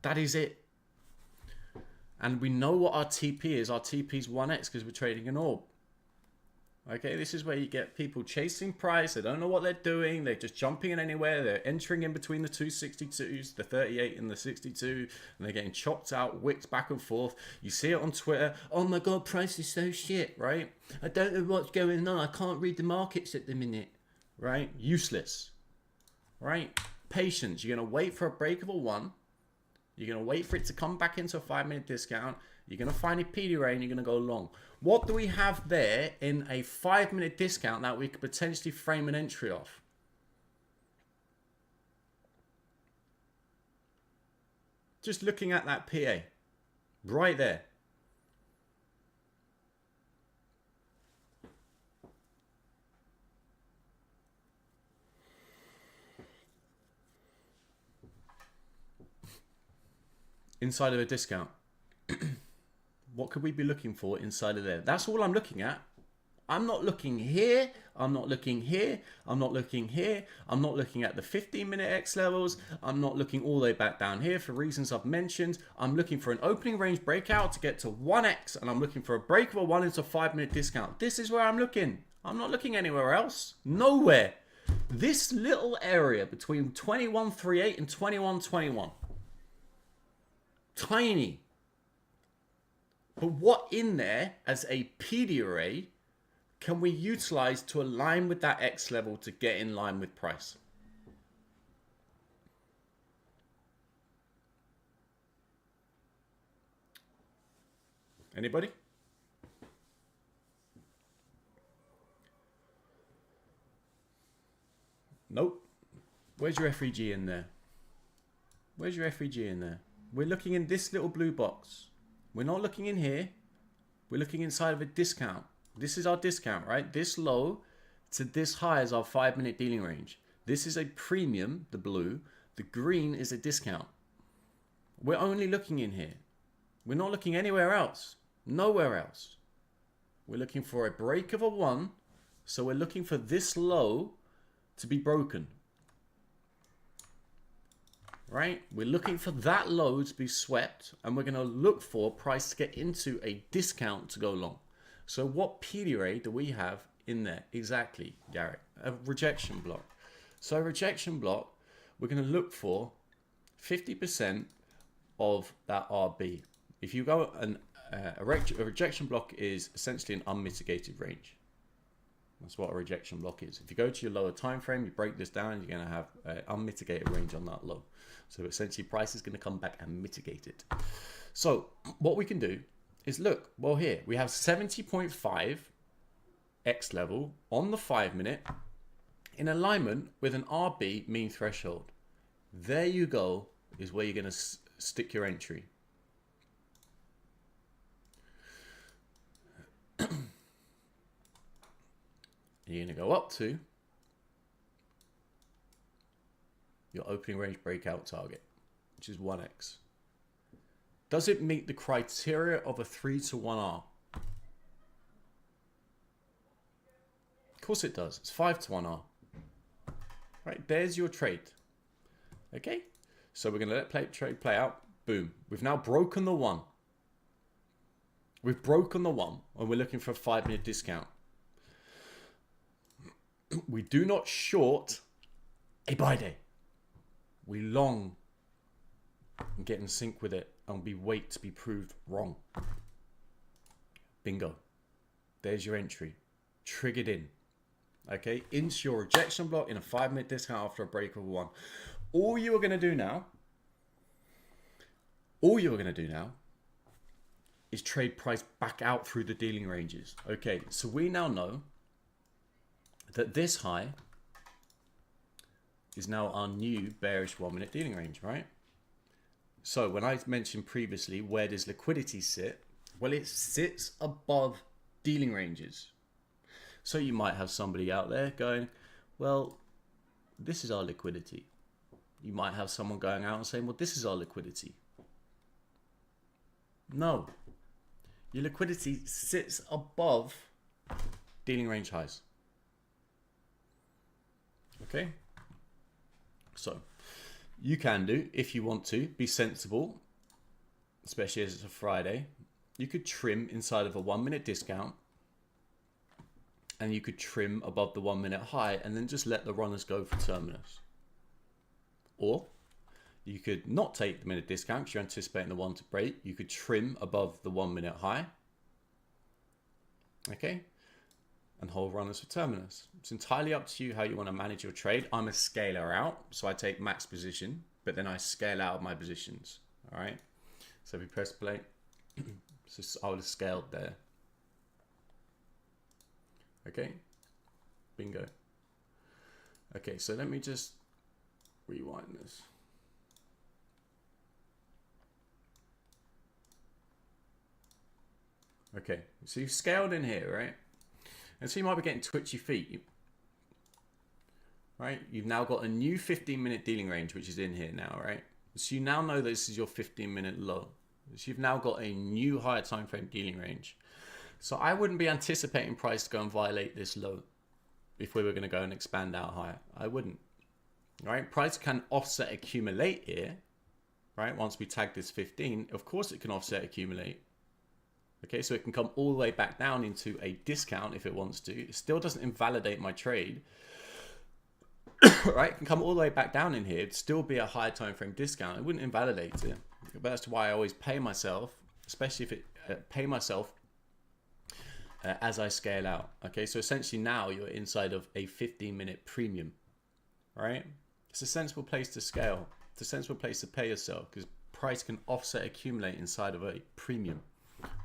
A: That is it. And we know what our TP is. Our TP is 1x because we're trading an orb. Okay, this is where you get people chasing price. They don't know what they're doing. They're just jumping in anywhere. They're entering in between the 262s, the 38 and the 62, and they're getting chopped out, wicked back and forth. You see it on Twitter. Oh my God, price is so shit, right? I don't know what's going on. I can't read the markets at the minute, right? Useless, right? Patience. You're going to wait for a breakable 1. You're going to wait for it to come back into a 5-minute discount. You're going to find a PD ray and you're going to go long. What do we have there in a 5-minute discount that we could potentially frame an entry off? Just looking at that PA. Right there. Inside of a discount. What could we be looking for inside of there? That's all I'm looking at. I'm not looking here. I'm not looking here. I'm not looking here. I'm not looking at the 15-minute X levels. I'm not looking all the way back down here for reasons I've mentioned. I'm looking for an opening range breakout to get to 1x, and I'm looking for a breakable 1 into a 5-minute discount. This is where I'm looking. I'm not looking anywhere else. Nowhere. This little area between 21.38 and 21.21. Tiny. But what in there as a PD array can we utilize to align with that X level to get in line with price? Anybody? Nope. Where's your FEG in there? Where's your FEG in there? We're looking in this little blue box. We're not looking in here. We're looking inside of a discount. This is our discount, right? This low to this high is our 5-minute dealing range. This is a premium, the blue. The green is a discount. We're only looking in here. We're not looking anywhere else. Nowhere else. We're looking for a break of a 1. So we're looking for this low to be broken. Right? We're looking for that low to be swept, and we're going to look for price to get into a discount to go long. So what PD array do we have in there? Exactly, Garrett. A rejection block. So a rejection block, we're going to look for 50% of that RB. If you go, a rejection block is essentially an unmitigated range. That's what a rejection block is. If you go to your lower time frame, you break this down, you're going to have an unmitigated range on that low. So essentially price is going to come back and mitigate it. So what we can do is look, well here, we have 70.5 X level on the 5-minute in alignment with an RB mean threshold. There you go, is where you're going to stick your entry. You're going to go up to your opening range breakout target, which is 1x. Does it meet the criteria of a 3-to-1R? Of course it does. It's 5-to-1R. Right, there's your trade. Okay, so we're going to let trade play out. Boom. We've now broken the 1. We've broken the 1, and we're looking for a 5-minute discount. We do not short a buy day. We long and get in sync with it, and we wait to be proved wrong. Bingo. There's your entry. Triggered in. Okay, into your rejection block in a 5-minute discount after a break of 1. All you are going to do now is trade price back out through the dealing ranges. Okay, so we now know that this high is now our new bearish 1-minute dealing range, right? So when I mentioned previously, where does liquidity sit? Well, it sits above dealing ranges. So you might have somebody out there going, well, this is our liquidity. You might have someone going out and saying, well, this is our liquidity. No. Your liquidity sits above dealing range highs. Okay? So you can do, if you want to, be sensible, especially as it's a Friday. You could trim inside of a 1-minute discount, and you could trim above the 1-minute high and then just let the runners go for terminus. Or you could not take the minute discount because you're anticipating the one to break. You could trim above the 1-minute high. Okay. And hold runners for terminus. It's entirely up to you how you want to manage your trade. I'm a scaler out, so I take max position, but then I scale out my positions. All right. So if we press play, so I would have scaled there. Okay. Bingo. Okay, so let me just rewind this. Okay, so you've scaled in here, right? And so you might be getting twitchy feet, right? You've now got a new 15-minute dealing range, which is in here now, right? So you now know this is your 15-minute low. So you've now got a new higher time frame dealing range. So I wouldn't be anticipating price to go and violate this low if we were going to go and expand out higher. I wouldn't, right? Price can offset accumulate here, right? Once we tag this 15, of course it can offset accumulate. Okay, so it can come all the way back down into a discount if it wants to. It still doesn't invalidate my trade, right? It can come all the way back down in here. It'd still be a higher time frame discount. It wouldn't invalidate it. But that's why I always pay myself, especially if it pay myself as I scale out. Okay, so essentially now you're inside of a 15-minute premium, right? It's a sensible place to scale. It's a sensible place to pay yourself because price can offset accumulate inside of a premium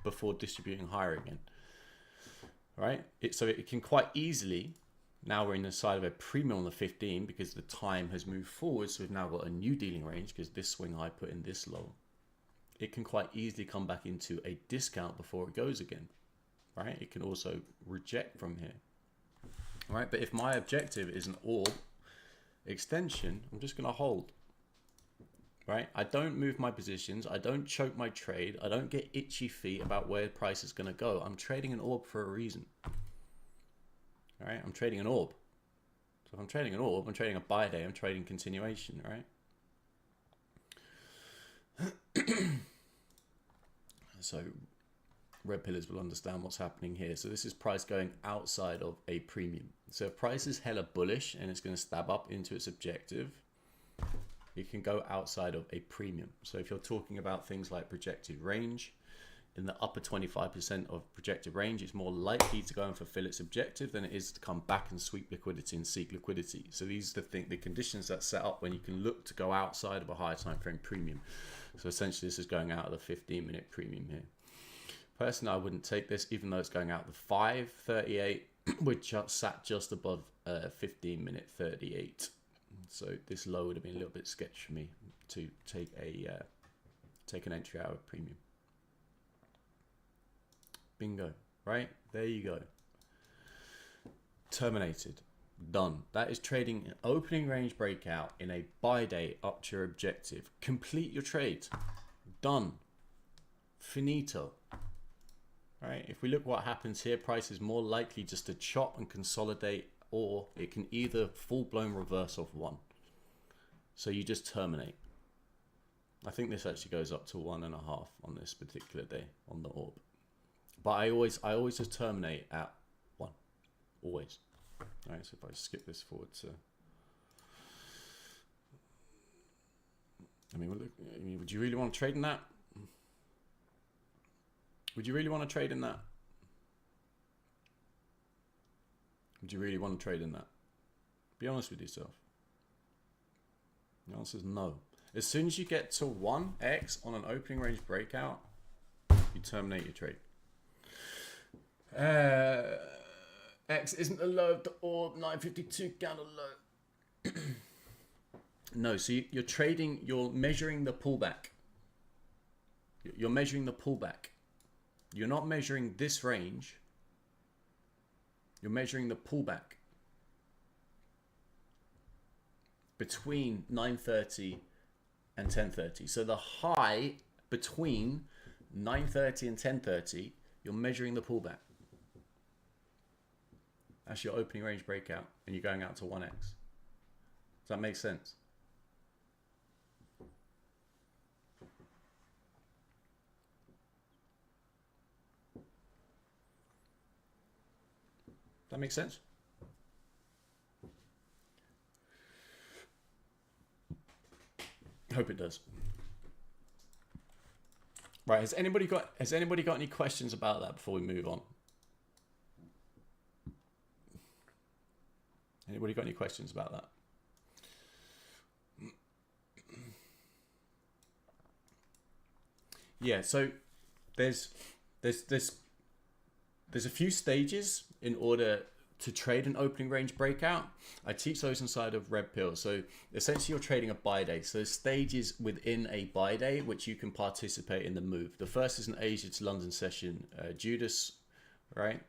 A: before distributing higher again, right? So it can quite easily, now we're in the side of a premium on the 15 because the time has moved forward. So we've now got a new dealing range because this swing high put in this low. It can quite easily come back into a discount before it goes again, right? It can also reject from here, right? But if my objective is an orb extension, I'm just going to hold, right? I don't move my positions. I don't choke my trade. I don't get itchy feet about where the price is going to go. I'm trading an orb for a reason, right? I'm trading an orb. So if I'm trading an orb, I'm trading a buy day. I'm trading continuation, right? So red pillars will understand what's happening here. So this is price going outside of a premium. So if price is hella bullish and it's going to stab up into its objective, it can go outside of a premium. So if you're talking about things like projected range, in the upper 25% of projected range, it's more likely to go and fulfill its objective than it is to come back and sweep liquidity and seek liquidity. So these are the conditions that set up when you can look to go outside of a higher time frame premium. So essentially this is going out of the 15-minute premium here. Personally, I wouldn't take this, even though it's going out the 5.38, which sat just above 15-minute 38. So this low would have been a little bit sketchy for me to take an entry out of premium. Bingo, right? There you go. Terminated. Done. That is trading an opening range breakout in a buy day up to your objective. Complete your trade. Done. Finito. Right? If we look what happens here, price is more likely just to chop and consolidate, or it can either full-blown reverse off one. So you just terminate. I think this actually goes up to 1.5 on this particular day on the orb. But I always just terminate at 1. Always. All right, so if I skip this forward to... I mean, would you really want to trade in that? Would you really want to trade in that? Do you really want to trade in that? Be honest with yourself. The answer is no. As soon as you get to 1x on an opening range breakout, you terminate your trade. X isn't a low of the orb, 952 candle low. No, so you're trading, you're measuring the pullback. You're measuring the pullback. You're not measuring this range. You're measuring the pullback between 9:30 and 10:30. So the high between 9:30 and 10:30, you're measuring the pullback. That's your opening range breakout, and you're going out to 1x. Does that make sense? That makes sense? Hope it does. Right, has anybody got any questions about that before we move on? Anybody got any questions about that? Yeah, so there's a few stages in order to trade an opening range breakout. I teach those inside of Red Pill. So essentially you're trading a buy day. So there's stages within a buy day which you can participate in the move. The first is an Asia to London session, Judas, right?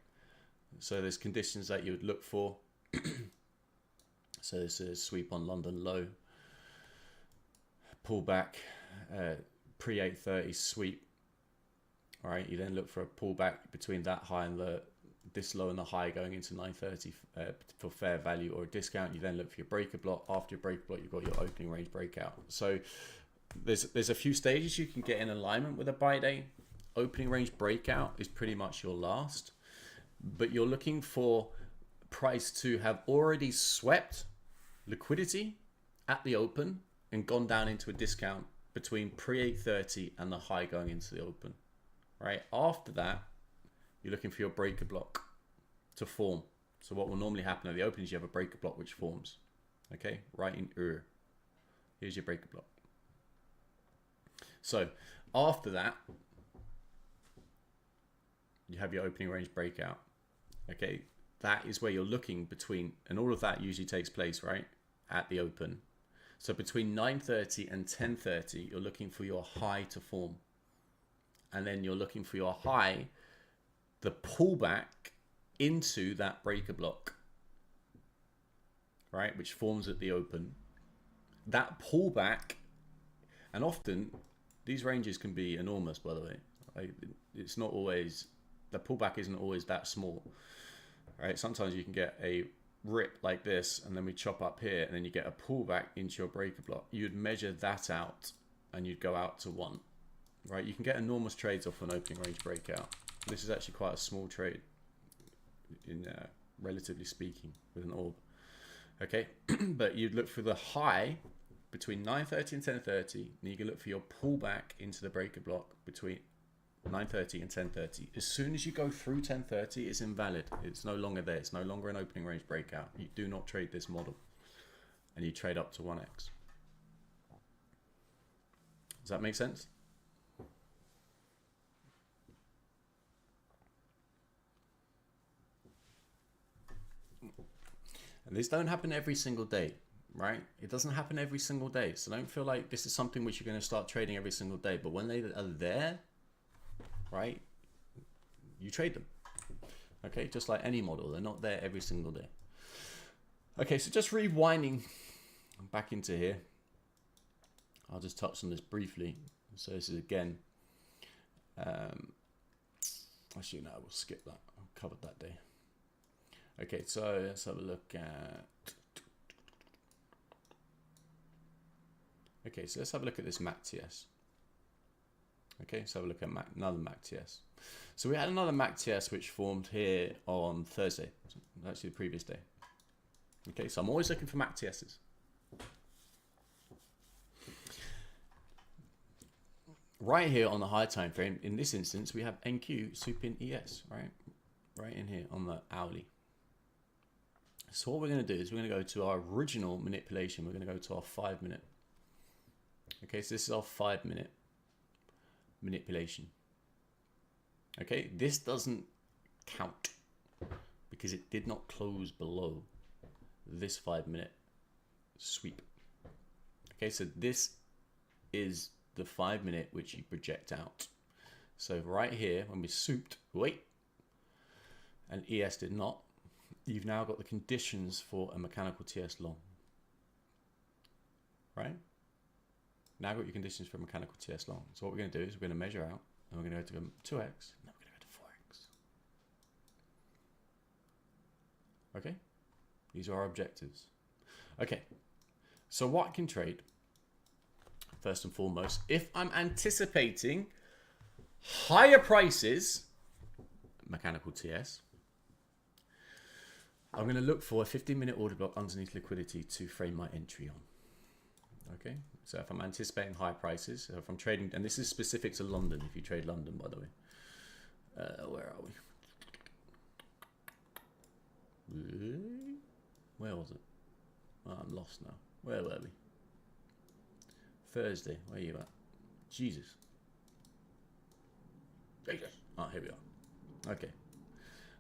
A: So there's conditions that you would look for. So this is sweep on London low, pullback, pre-830 sweep. All right, you then look for a pullback between that high and this low and the high going into 930 for fair value or a discount. You then look for your breaker block. After your breaker block, you've got your opening range breakout. So there's a few stages you can get in alignment with a buy day. Opening range breakout is pretty much your last, but you're looking for price to have already swept liquidity at the open and gone down into a discount between pre-830 and the high going into the open. Right after that, you're looking for your breaker block to form. So what will normally happen at the open is you have a breaker block which forms. Okay, right in Ur. Here's your breaker block. So after that, you have your opening range breakout. Okay, that is where you're looking between, and all of that usually takes place right at the open. So between 9:30 and 10:30, you're looking for your high to form. And then you're looking for your high, the pullback into that breaker block, right, which forms at the open. That pullback, and often these ranges can be enormous, by the way. It's not always, the pullback isn't always that small, right? Sometimes you can get a rip like this, and then we chop up here, and then you get a pullback into your breaker block. You'd measure that out, and you'd go out to 1. Right, you can get enormous trades off an opening range breakout. This is actually quite a small trade, in relatively speaking, with an orb. Okay, but you'd look for the high between 9:30 and 10:30, and you can look for your pullback into the breaker block between 9:30 and 10:30. As soon as you go through 10:30, it's invalid. It's no longer there. It's no longer an opening range breakout. You do not trade this model, and you trade up to 1x. Does that make sense? And this don't happen every single day, right? It doesn't happen every single day. So don't feel like this is something which you're going to start trading every single day. But when they are there, right, you trade them. Okay, just like any model, they're not there every single day. Okay, so just rewinding back into here. I'll just touch on this briefly. So this is again, actually no, we'll skip that. I've covered that day. Okay, so let's have a look at. Okay, so let's have a look at this MACTS. Okay, so have a look at another MACTS. So we had another MACTS which formed here on Thursday, actually the previous day. Okay, so I'm always looking for MACTSs. Right here on the high time frame, in this instance, we have NQ supin ES, right in here on the hourly. So what we're going to do is we're going to go to our original manipulation. We're going to go to our 5 minute. Okay, so this is our 5 minute manipulation. Okay, this doesn't count because it did not close below this 5 minute sweep. Okay, so this is the 5 minute which you project out. So right here, when we souped, and ES did not, you've now got the conditions for a mechanical TS long. Right? Now got your conditions for a mechanical TS long. So what we're going to do is we're going to measure out, and we're going to go to 2x, and then we're going to go to 4x. Okay? These are our objectives. Okay. So what I can trade, first and foremost, if I'm anticipating higher prices, mechanical TS, I'm going to look for a 15-minute order block underneath liquidity to frame my entry on. Okay, so if I'm anticipating high prices, so if I'm trading, and this is specific to London, if you trade London, by the way. Where are we? Where was it? Oh, I'm lost now. Where were we? Thursday, where are you at? Jesus. Oh, here we are. Okay.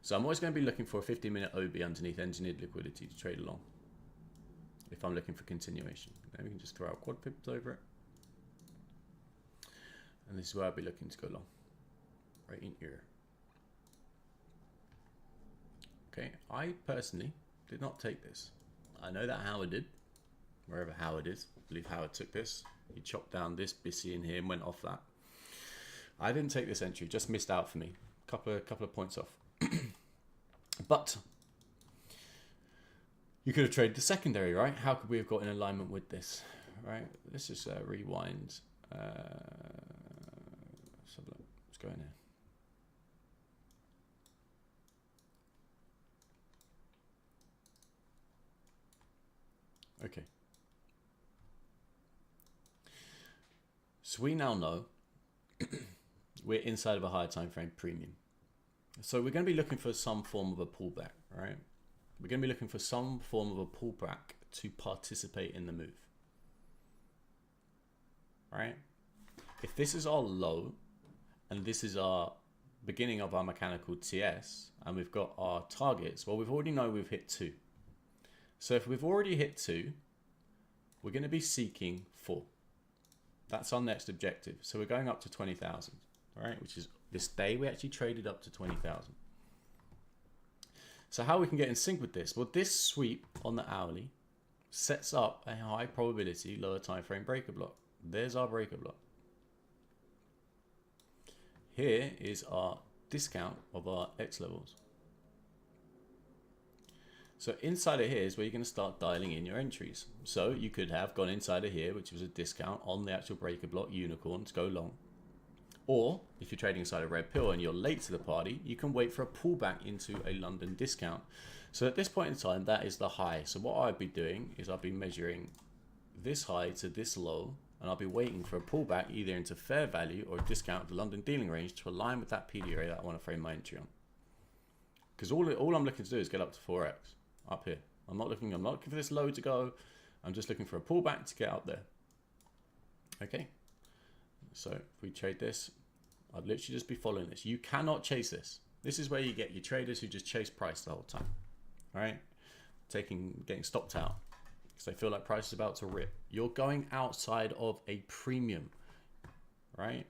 A: So I'm always going to be looking for a 15-minute OB underneath engineered liquidity to trade along. If I'm looking for continuation. Then we can just throw out quad pips over it. And this is where I'll be looking to go long. Right in here. Okay, I personally did not take this. I know that Howard did. Wherever Howard is. I believe Howard took this. He chopped down this Bissy in here and went off that. I didn't take this entry. Just missed out for me. Couple of points off. But you could have traded the secondary, right? How could we have got in alignment with this, right? Let's just rewind. Let's have a look. Let's go in here. Okay. So we now know we're inside of a higher time frame premium. So we're going to be looking for some form of a pullback, right? We're going to be looking for some form of a pullback to participate in the move, right? If this is our low and this is our beginning of our mechanical TS and we've got our targets, well, we've already know we've hit 2. So if we've already hit 2, we're going to be seeking 4. That's our next objective. So we're going up to 20,000, right? Which is this day we actually traded up to 20,000. So how we can get in sync with this? Well, this sweep on the hourly sets up a high probability lower time frame breaker block. There's our breaker block. Here is our discount of our X levels. So inside of here is where you're going to start dialing in your entries. So you could have gone inside of here, which was a discount on the actual breaker block unicorn to go long. Or if you're trading inside a red pill and you're late to the party, you can wait for a pullback into a London discount. So at this point in time, that is the high. So what I'd be doing is I'll be measuring this high to this low, and I'll be waiting for a pullback either into fair value or a discount of the London dealing range to align with that PDA that I want to frame my entry on. Because all I'm looking to do is get up to 4x up here. I'm not looking for this low to go. I'm just looking for a pullback to get up there. Okay. So if we trade this, I'd literally just be following this. You cannot chase this. This is where you get your traders who just chase price the whole time. All right? Getting stopped out because they feel like price is about to rip. You're going outside of a premium, right?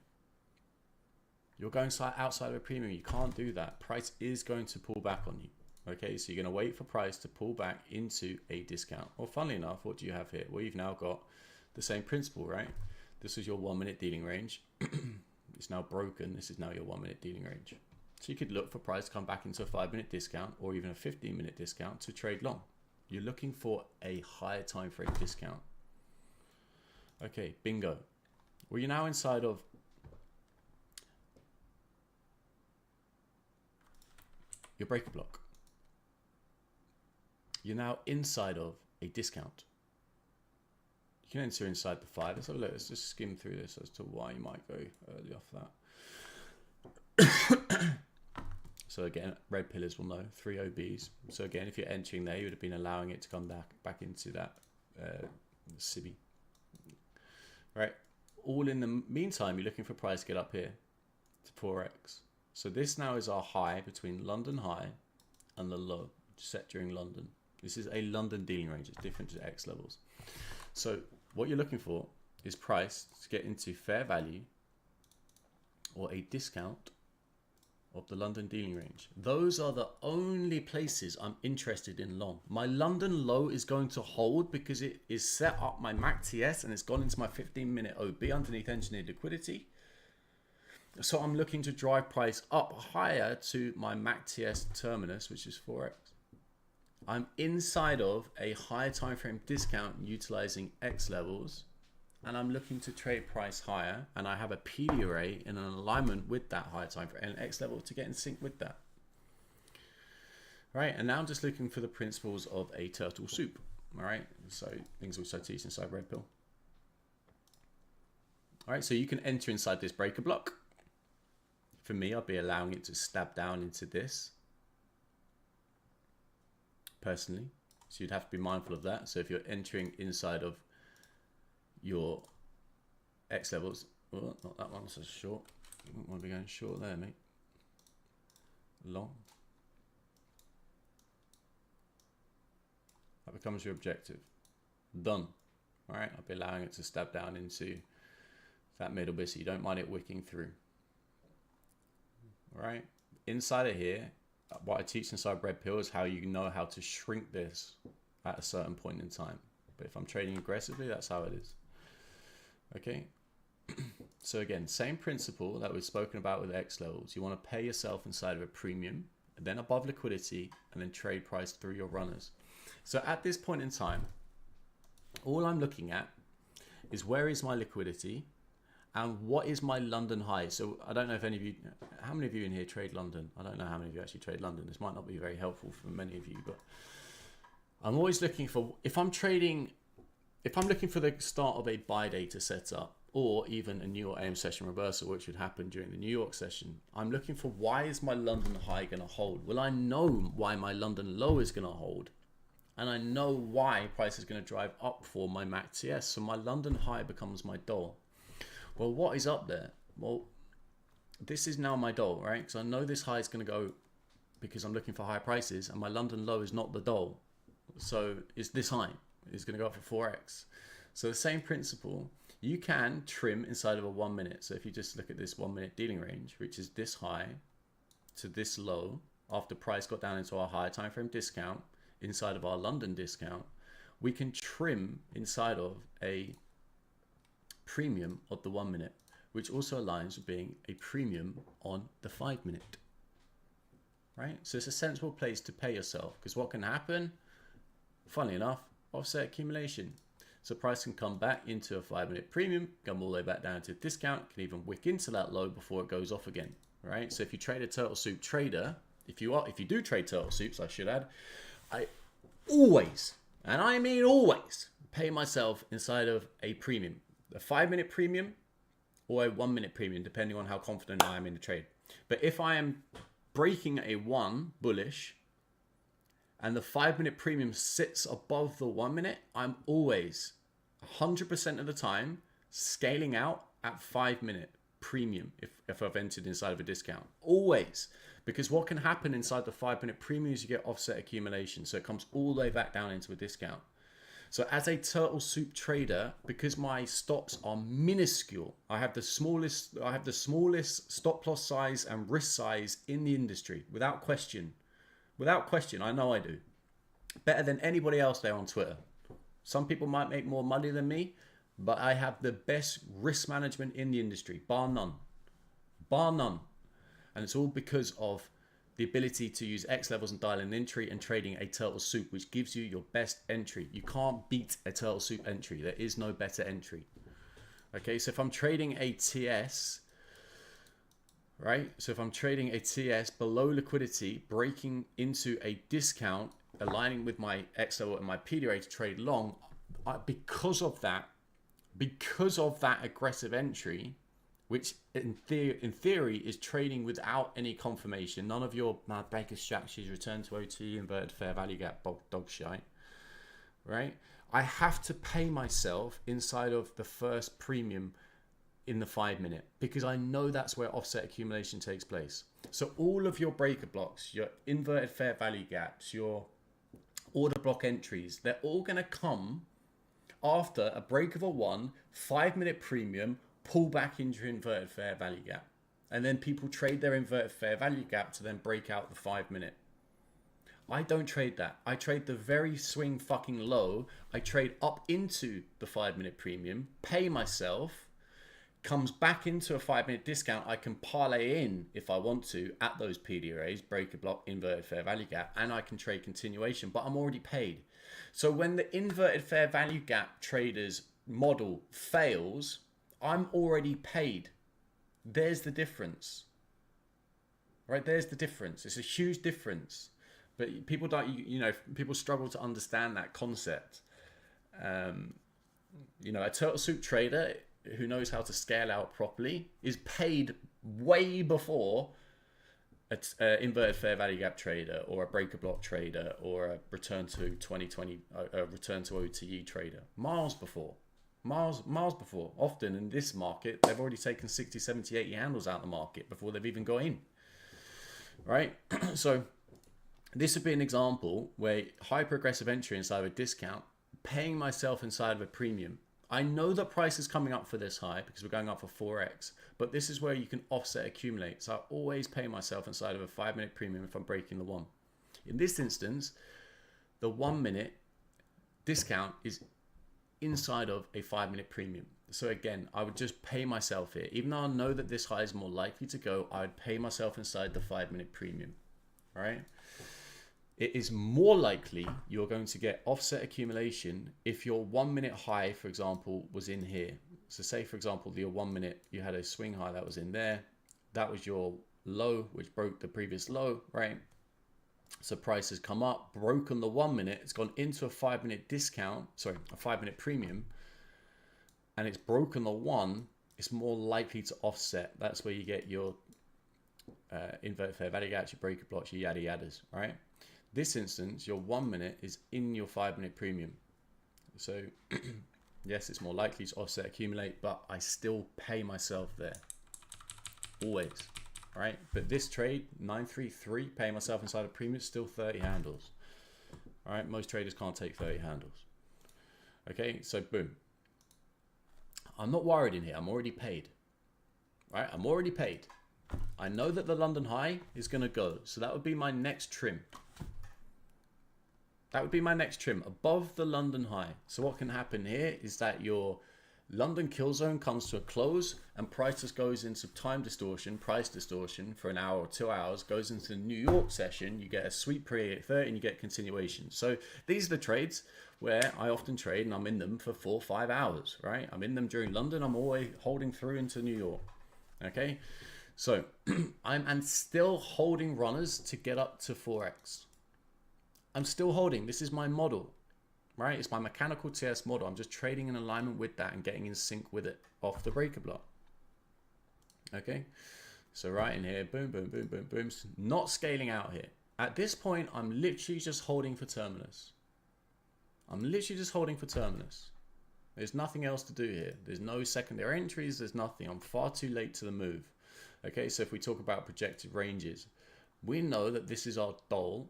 A: You're going outside of a premium. You can't do that. Price is going to pull back on you. Okay, so you're going to wait for price to pull back into a discount. Well, funnily enough, what do you have here? Well, you've now got the same principle, right? This was your 1 minute dealing range. It's now broken. This is now your 1 minute dealing range. So you could look for price to come back into a 5 minute discount or even a 15 minute discount to trade long. You're looking for a higher time frame discount. Okay, bingo. Well, you're now inside of your breaker block. You're now inside of a discount. You can enter inside the 5. Let's have a look. Let's just skim through this as to why you might go early off that. So again, red pillars will know 3 OBs. So again, if you're entering there, you would have been allowing it to come back into that CIBI. Right. All in the meantime, you're looking for price to get up here to 4x. So this now is our high between London high and the low set during London. This is a London dealing range. It's different to X levels. So what you're looking for is price to get into fair value or a discount of the London dealing range. Those are the only places I'm interested in long. My London low is going to hold because it is set up my MACD and it's gone into my 15-minute OB underneath engineered liquidity. So I'm looking to drive price up higher to my MACD terminus, which is 4x. I'm inside of a higher time frame discount utilizing X levels, and I'm looking to trade price higher, and I have a PD array in an alignment with that higher time frame and X level to get in sync with that. Right, and now I'm just looking for the principles of a turtle soup. All right, so things which I teach inside Red Pill. All right, so you can enter inside this breaker block. For me, I'll be allowing it to stab down into this personally. So you'd have to be mindful of that. So if you're entering inside of your X levels, well, not that one, so short. You wouldn't want to be going short there, mate. Long. That becomes your objective. Done. All right, I'll be allowing it to stab down into that middle bit so you don't mind it wicking through. All right, inside of here, what I teach inside Red Pill is how you know how to shrink this at a certain point in time. But if I'm trading aggressively, that's how it is. Okay, so again, same principle that we've spoken about with X levels. You want to pay yourself inside of a premium, and then above liquidity, and then trade price through your runners. So at this point in time, all I'm looking at is where is my liquidity and what is my London high. So I don't know if any of you, how many of you in here trade London? I don't know how many of you actually trade London. This might not be very helpful for many of you, but I'm always looking for, if I'm looking for the start of a buy data setup or even a New York AM session reversal, which would happen during the New York session, I'm looking for why is my London high going to hold? Well, I know why my London low is going to hold. And I know why price is going to drive up for my MACD. So my London high becomes my doll. Well, what is up there? Well, this is now my doll, right? Because I know this high is going to go because I'm looking for high prices, and my London low is not the doll. So it's this high. It's going to go up for 4x. So the same principle, you can trim inside of a 1 minute. So if you just look at this 1 minute dealing range, which is this high to this low, after price got down into our higher time frame discount, inside of our London discount, we can trim inside of a premium of the 1 minute, which also aligns with being a premium on the 5 minute, right? So it's a sensible place to pay yourself, because what can happen, funnily enough, offset accumulation. So price can come back into a 5 minute premium, come all the way back down to a discount, can even wick into that low before it goes off again, right? So if you trade a turtle soup trader, if you do trade turtle soups, I should add, I always, and I mean always, pay myself inside of a premium, a 5 minute premium or a 1 minute premium, depending on how confident I am in the trade. But if I am breaking a 1 bullish and the 5 minute premium sits above the 1 minute, I'm always 100% of the time scaling out at 5 minute premium if I've entered inside of a discount. Always. Because what can happen inside the 5 minute premium is you get offset accumulation. So it comes all the way back down into a discount. So as a turtle soup trader, because my stops are minuscule, I have the smallest stop loss size and risk size in the industry, without question. Without question, I know I do. Better than anybody else there on Twitter. Some people might make more money than me, but I have the best risk management in the industry, bar none. Bar none. And it's all because of the ability to use X levels and dial in entry and trading a turtle soup, which gives you your best entry. You can't beat a turtle soup entry. There is no better entry. Okay, so if I'm trading a TS, right? So if I'm trading a TS below liquidity, breaking into a discount, aligning with my X level and my PDA to trade long, because of that aggressive entry, which in theory is trading without any confirmation. None of your breaker strategies, return to OT, inverted fair value gap, dog shite, right? I have to pay myself inside of the first premium in the 5 minute, because I know that's where offset accumulation takes place. So all of your breaker blocks, your inverted fair value gaps, your order block entries, they're all going to come after a break of a 1, 5 minute premium, pull back into inverted fair value gap. And then people trade their inverted fair value gap to then break out the 5 minute. I don't trade that. I trade the very swing fucking low. I trade up into the 5 minute premium, pay myself, comes back into a 5 minute discount. I can parlay in if I want to at those PDRAs, breaker block, inverted fair value gap, and I can trade continuation, but I'm already paid. So when the inverted fair value gap traders model fails, I'm already paid. There's the difference, right? There's the difference. It's a huge difference, but people don't, people struggle to understand that concept. A turtle soup trader who knows how to scale out properly is paid way before an inverted fair value gap trader or a breaker block trader or a return to 2020 return to OTE trader. Miles before. Often in this market, they've already taken 60, 70, 80 handles out of the market before they've even got in, right? So this would be an example where hyper aggressive entry inside of a discount, paying myself inside of a premium. I know that price is coming up for this high because we're going up for 4x, but this is where you can offset accumulate. So I always pay myself inside of a 5 minute premium if I'm breaking the 1. In this instance, the 1 minute discount is inside of a 5 minute premium. So again, I would just pay myself here. Even though I know that this high is more likely to go, I would pay myself inside the 5 minute premium, all right? It is more likely you're going to get offset accumulation if your 1 minute high, for example, was in here. So say, for example, your 1 minute, you had a swing high that was in there. That was your low, which broke the previous low, right? So price has come up, broken the 1 minute. It's gone into a 5 minute discount, a 5 minute premium, and it's broken the 1. It's more likely to offset. That's where you get your inverted fair value gaps, your breaker blocks, your yada yadas, right? This instance, your 1 minute is in your 5 minute premium. So yes, it's more likely to offset accumulate, but I still pay myself there. Always. All right. But this trade, 933, paying myself inside a premium, still 30 handles. All right. Most traders can't take 30 handles. Okay. So boom. I'm not worried in here. I'm already paid. Right. I'm already paid. I know that the London high is going to go. So that would be my next trim. That would be my next trim above the London high. So what can happen here is that your London kill zone comes to a close and price just goes into time distortion, price distortion for an hour or 2 hours, goes into the New York session. You get a sweep pre-830 and you get continuation. So these are the trades where I often trade and I'm in them for 4 or 5 hours, right? I'm in them during London. I'm always holding through into New York. Okay. So I'm still holding runners to get up to 4x. I'm still holding. This is my model, right? It's my mechanical TS model. I'm just trading in alignment with that and getting in sync with it off the breaker block. Okay. So right in here, boom, boom, boom, boom, boom. Not scaling out here. At this point, I'm literally just holding for terminus. There's nothing else to do here. There's no secondary entries. There's nothing. I'm far too late to the move. Okay. So if we talk about projected ranges, we know that this is our dole.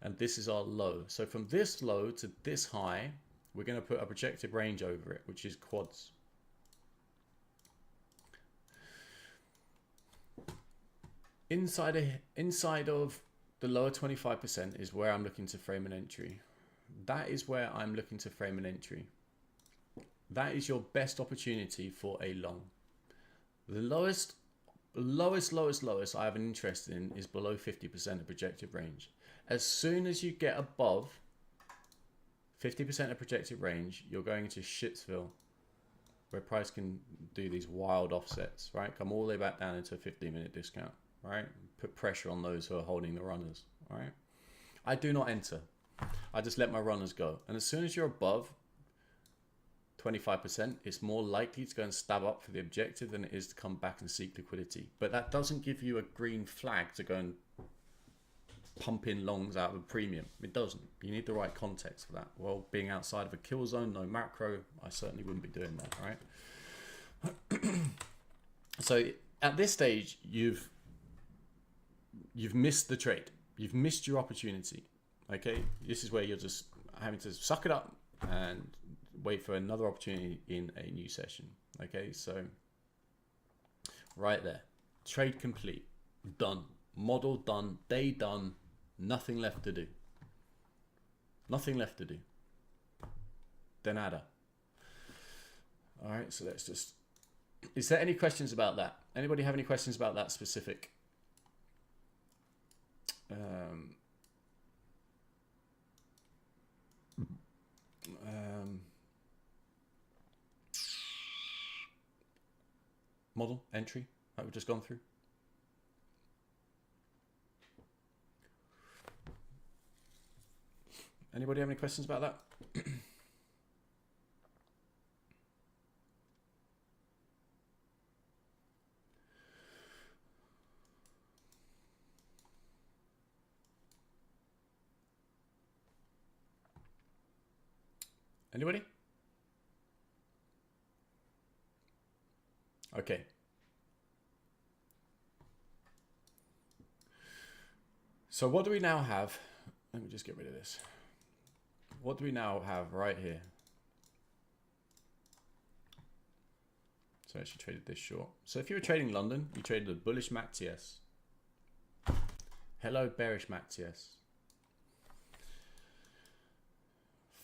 A: And this is our low. So from this low to this high, we're going to put a projected range over it, which is quads. Inside of the lower 25% is where I'm looking to frame an entry. That is where I'm looking to frame an entry. That is your best opportunity for a long. The lowest I have an interest in is below 50% of projected range. As soon as you get above 50% of projected range, you're going into Shitsville, where price can do these wild offsets, right? Come all the way back down into a 15-minute discount, right? Put pressure on those who are holding the runners, right? I do not enter. I just let my runners go. And as soon as you're above 25%, it's more likely to go and stab up for the objective than it is to come back and seek liquidity. But that doesn't give you a green flag to go and pump in longs out of a premium. It doesn't. You need the right context for that. Well, being outside of a kill zone, no macro, I certainly wouldn't be doing that, right? So at this stage, you've missed the trade. You've missed your opportunity. Okay, this is where you're just having to suck it up and wait for another opportunity in a new session. Okay, so right there, trade complete, done, model done, day done, nothing left to do. Nothing left to do. De nada. All right, so let's just. Is there any questions about that? Anybody have any questions about that specific? Model entry that we've just gone through. Anybody have any questions about that? Anybody? Okay. So what do we now have? Let me just get rid of this. What do we now have right here? So I actually traded this short. So if you were trading London, you traded a bullish MAC TS. Hello, bearish MAC TS.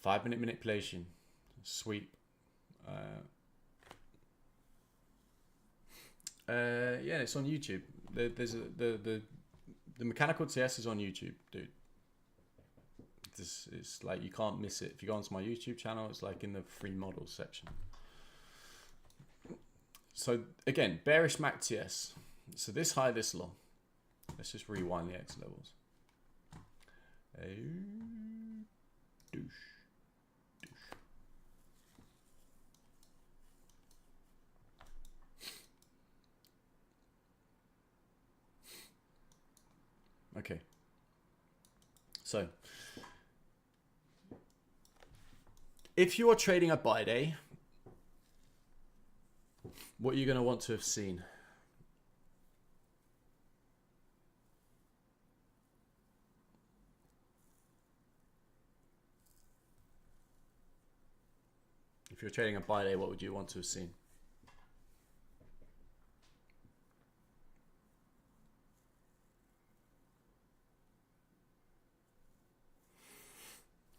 A: 5-minute manipulation, sweep. Yeah, it's on YouTube. There's the mechanical TS is on YouTube, dude. It's like you can't miss it. If you go onto my YouTube channel, it's like in the free models section. So again, bearish MAC TS. So this high, this low. Let's just rewind the X levels. Douche. Okay. So if you are trading a buy day, what are you going to want to have seen? If you're trading a buy day, what would you want to have seen?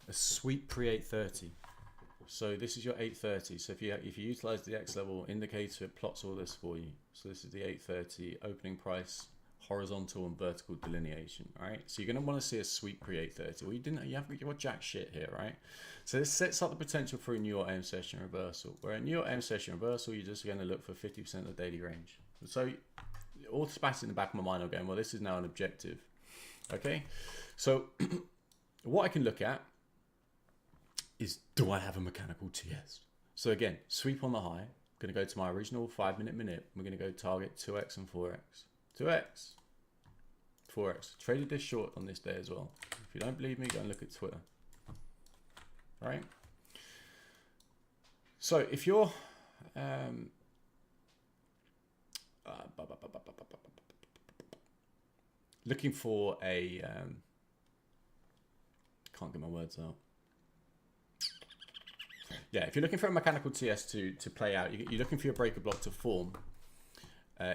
A: A sweep pre 830. So this is your 830. So if you utilize the X level indicator, it plots all this for you. So this is the 830 opening price, horizontal and vertical delineation. All right. So you're going to want to see a sweep pre 830. Well, you haven't got jack shit here, right? So this sets up the potential for a New York M session reversal. Where a New York M session reversal, you're just going to look for 50% of the daily range. So automatically in the back of my mind, I'm going, well, this is now an objective. Okay. So what I can look at is, do I have a mechanical TS? So again, sweep on the high. I'm going to go to my original 5-minute minute. We're going to go target 2x and 4x. 2x, 4x. Traded this short on this day as well. If you don't believe me, go and look at Twitter. All right. So if you're looking for a, can't get my words out. Yeah, if you're looking for a mechanical TS to play out, you're looking for your breaker block to form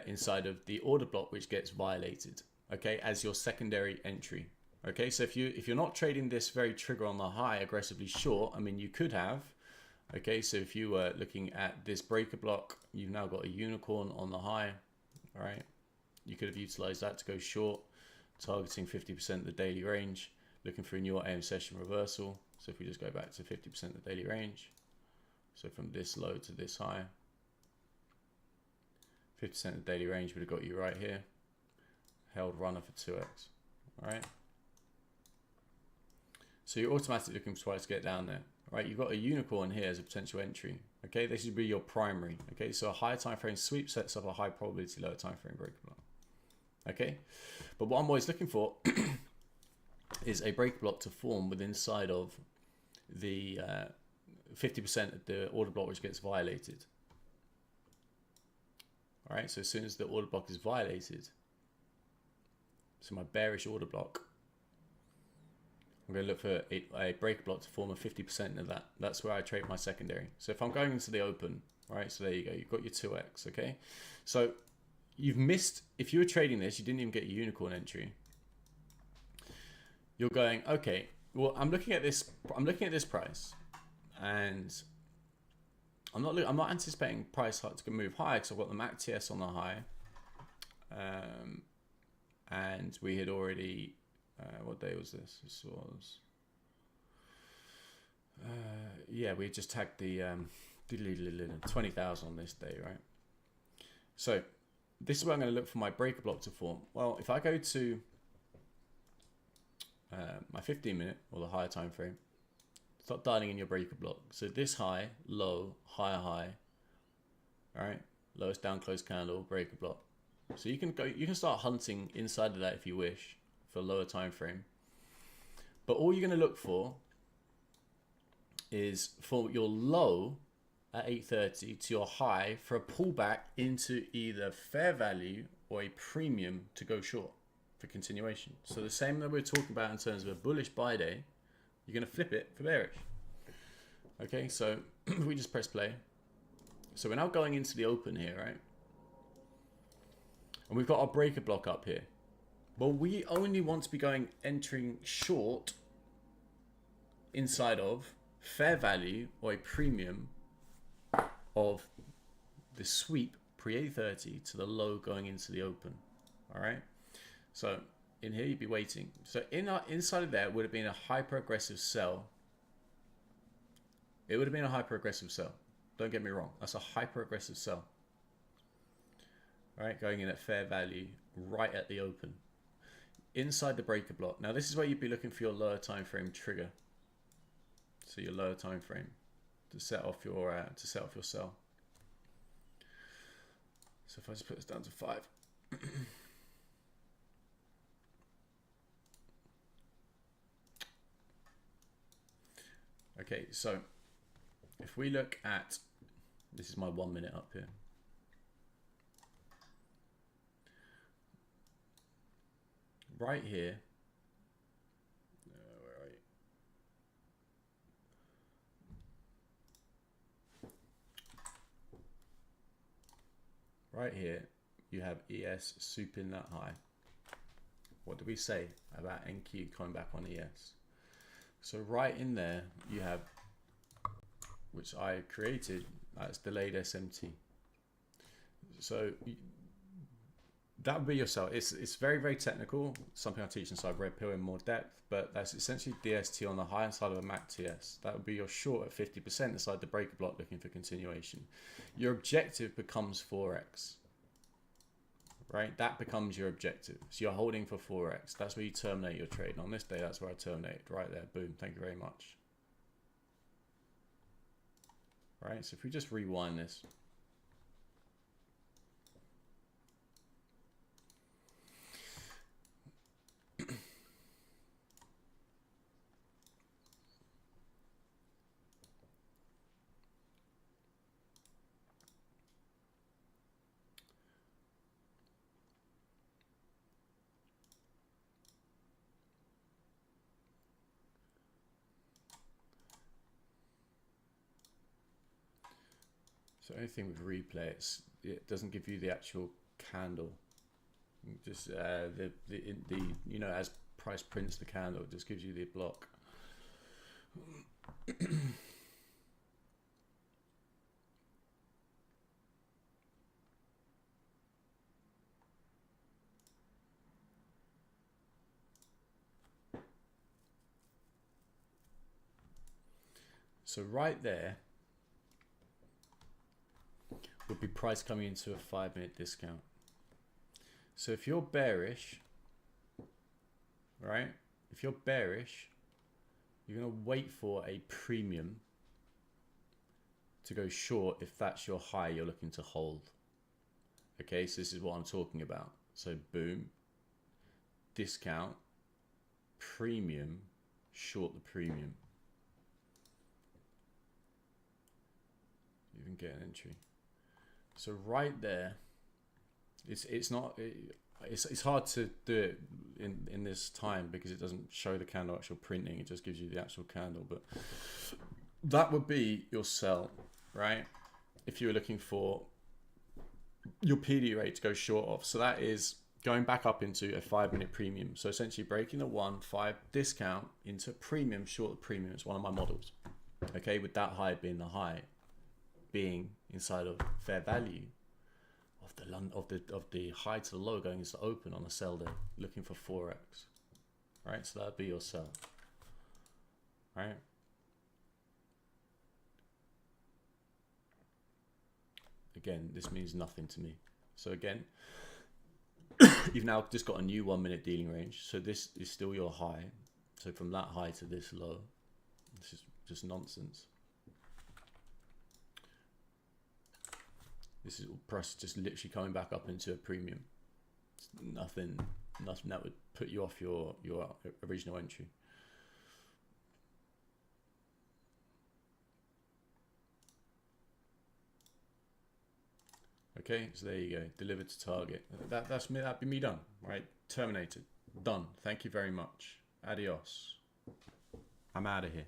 A: inside of the order block, which gets violated, okay, as your secondary entry. Okay, so if you're not trading this very trigger on the high aggressively short, I mean, you could have. Okay, so if you were looking at this breaker block, you've now got a unicorn on the high. All right, you could have utilized that to go short, targeting 50% of the daily range, looking for a New York AM session reversal. So if we just go back to 50% of the daily range, so from this low to this high, 50% of the daily range would have got you right here. Held runner for 2x. All right. So you're automatically looking for twice to get down there. right? You've got a unicorn here as a potential entry. Okay, this should be your primary. Okay, so a higher time frame sweep sets up a high probability lower time frame breaker block. Okay, but what I'm always looking for is a breaker block to form within inside of the 50% of the order block which gets violated. All right, so as soon as the order block is violated, so my bearish order block, I'm going to look for a breaker block to form a 50% of that. That's where I trade my secondary. So if I'm going into the open, right, so there you go, you've got your 2x, okay? So you've missed, if you were trading this, you didn't even get your unicorn entry. You're going, okay, well, I'm looking at this price, and I'm not anticipating price to move high because I've got the MACD on the high, and we had already, what day was this? This was, yeah, we just tagged the 20,000 on this day, right? So this is where I'm going to look for my breaker block to form. Well, if I go to my 15-minute or the higher time frame, start dialing in your breaker block. So this high, low, higher high, all right, lowest down close candle, breaker block. So you can start hunting inside of that if you wish for lower time frame. But all you're going to look for is for your low at 8:30 to your high for a pullback into either fair value or a premium to go short for continuation. So the same that we're talking about in terms of a bullish buy day, you're going to flip it for bearish. Okay, so we just press play. So we're now going into the open here, right? And we've got our breaker block up here. Well, we only want to be entering short inside of fair value or a premium of the sweep pre-8:30 to the low going into the open. All right. So in here, you'd be waiting. So inside of there would have been a hyper aggressive sell. It would have been a hyper aggressive sell. Don't get me wrong. That's a hyper aggressive sell. All right, going in at fair value right at the open. Inside the breaker block. Now this is where you'd be looking for your lower time frame trigger. So your lower time frame to set off your sell. So if I just put this down to 5. Okay, so if we look at, this is my 1 minute up here. Right here, where are you? Right here, you have ES souping that high. What do we say about NQ coming back on ES? So right in there, you have, which I created, that's delayed SMT. So that would be your sell. It's very, very technical. Something I teach inside Red Pill in more depth, but that's essentially DST on the high side of a MACD. That would be your short at 50% inside the breaker block looking for continuation. Your objective becomes 4x, right? That becomes your objective. So you're holding for 4x. That's where you terminate your trade. And on this day, that's where I terminated right there. Boom. Thank you very much. Right. So if we just rewind this. So anything with replay, it doesn't give you the actual candle. Just the you know, as price prints the candle, it just gives you the block. So right there would be price coming into a 5-minute discount. So if you're bearish, right? If you're bearish, you're going to wait for a premium to go short if that's your high you're looking to hold. Okay, so this is what I'm talking about. So boom, discount, premium, short the premium. You can get an entry. So right there, it's hard to do it in this time because it doesn't show the candle actual printing. It just gives you the actual candle. But that would be your sell, right? If you were looking for your PD rate to go short of. So that is going back up into a 5-minute premium. So essentially breaking the 1-5 discount into premium, short of premium. It's one of my models. Okay, with that high being the high, being inside of fair value of the high to the low going into the open on a sell day, looking for 4x. Right, so that'd be your sell. Right. Again, this means nothing to me. So again, you've now just got a new 1-minute dealing range. So this is still your high. So from that high to this low, this is just nonsense. This is price just literally coming back up into a premium. Nothing that would put you off your original entry. Okay, so there you go, delivered to target. That'd be me done, right? Terminated, done. Thank you very much. Adios. I'm out of here.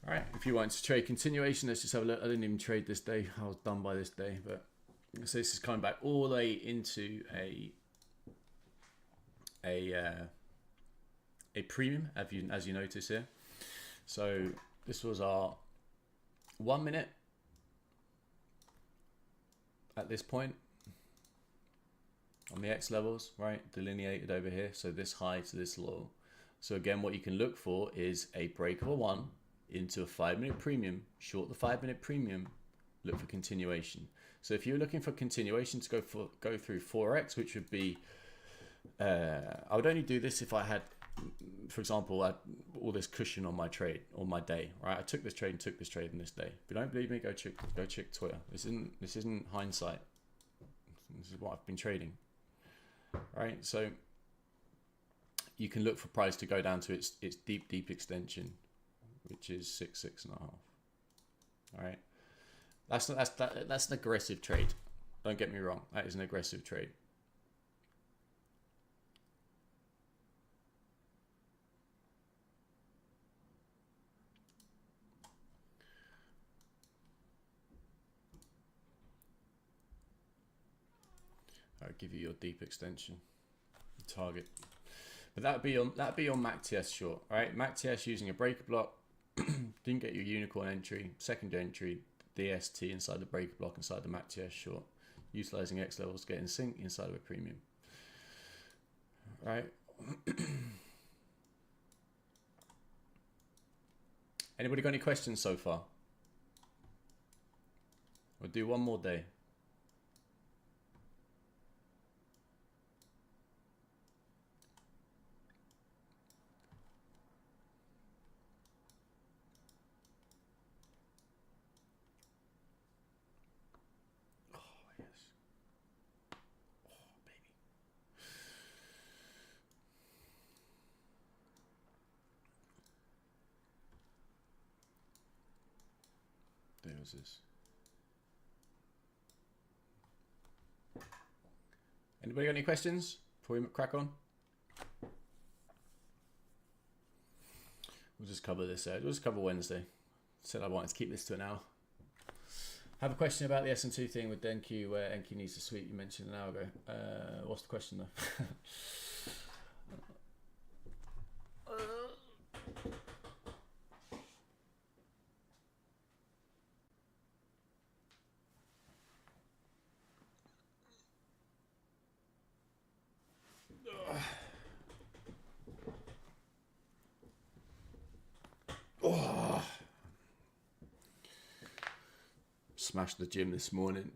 A: All right, if you want to trade continuation, let's just have a look. I didn't even trade this day. I was done by this day, but so this is coming back all the way into a premium, as you notice here. So this was our 1 minute at this point on the X levels, right? Delineated over here. So this high to this low. So again, what you can look for is a break of a 1 into a 5-minute premium, short the 5-minute premium, look for continuation. So if you're looking for continuation to go through 4x, which would be, I would only do this if I had, for example, all this cushion on my trade, on my day, right? I took this trade and took this trade in this day. If you don't believe me, go check Twitter. This isn't hindsight. This is what I've been trading, right? So you can look for price to go down to its deep extension, which is 6.5. All right, that's an aggressive trade. Don't get me wrong, that is an aggressive trade. I'll give you your deep extension target, but that'd be on MACTS short. All right, MACTS using a breaker block. Didn't get your unicorn entry, second entry, DST inside the breaker block inside the MACTS short, utilizing X levels, getting sync inside of a premium. All right. Anybody got any questions so far? We'll do one more day. There's this. Anybody got any questions before we crack on? We'll just cover this. We'll just cover Wednesday. Said I wanted to keep this to an hour. Have a question about the S&T thing with NQ, where NQ needs a sweep. You mentioned an hour ago. What's the question though? Smashed the gym this morning.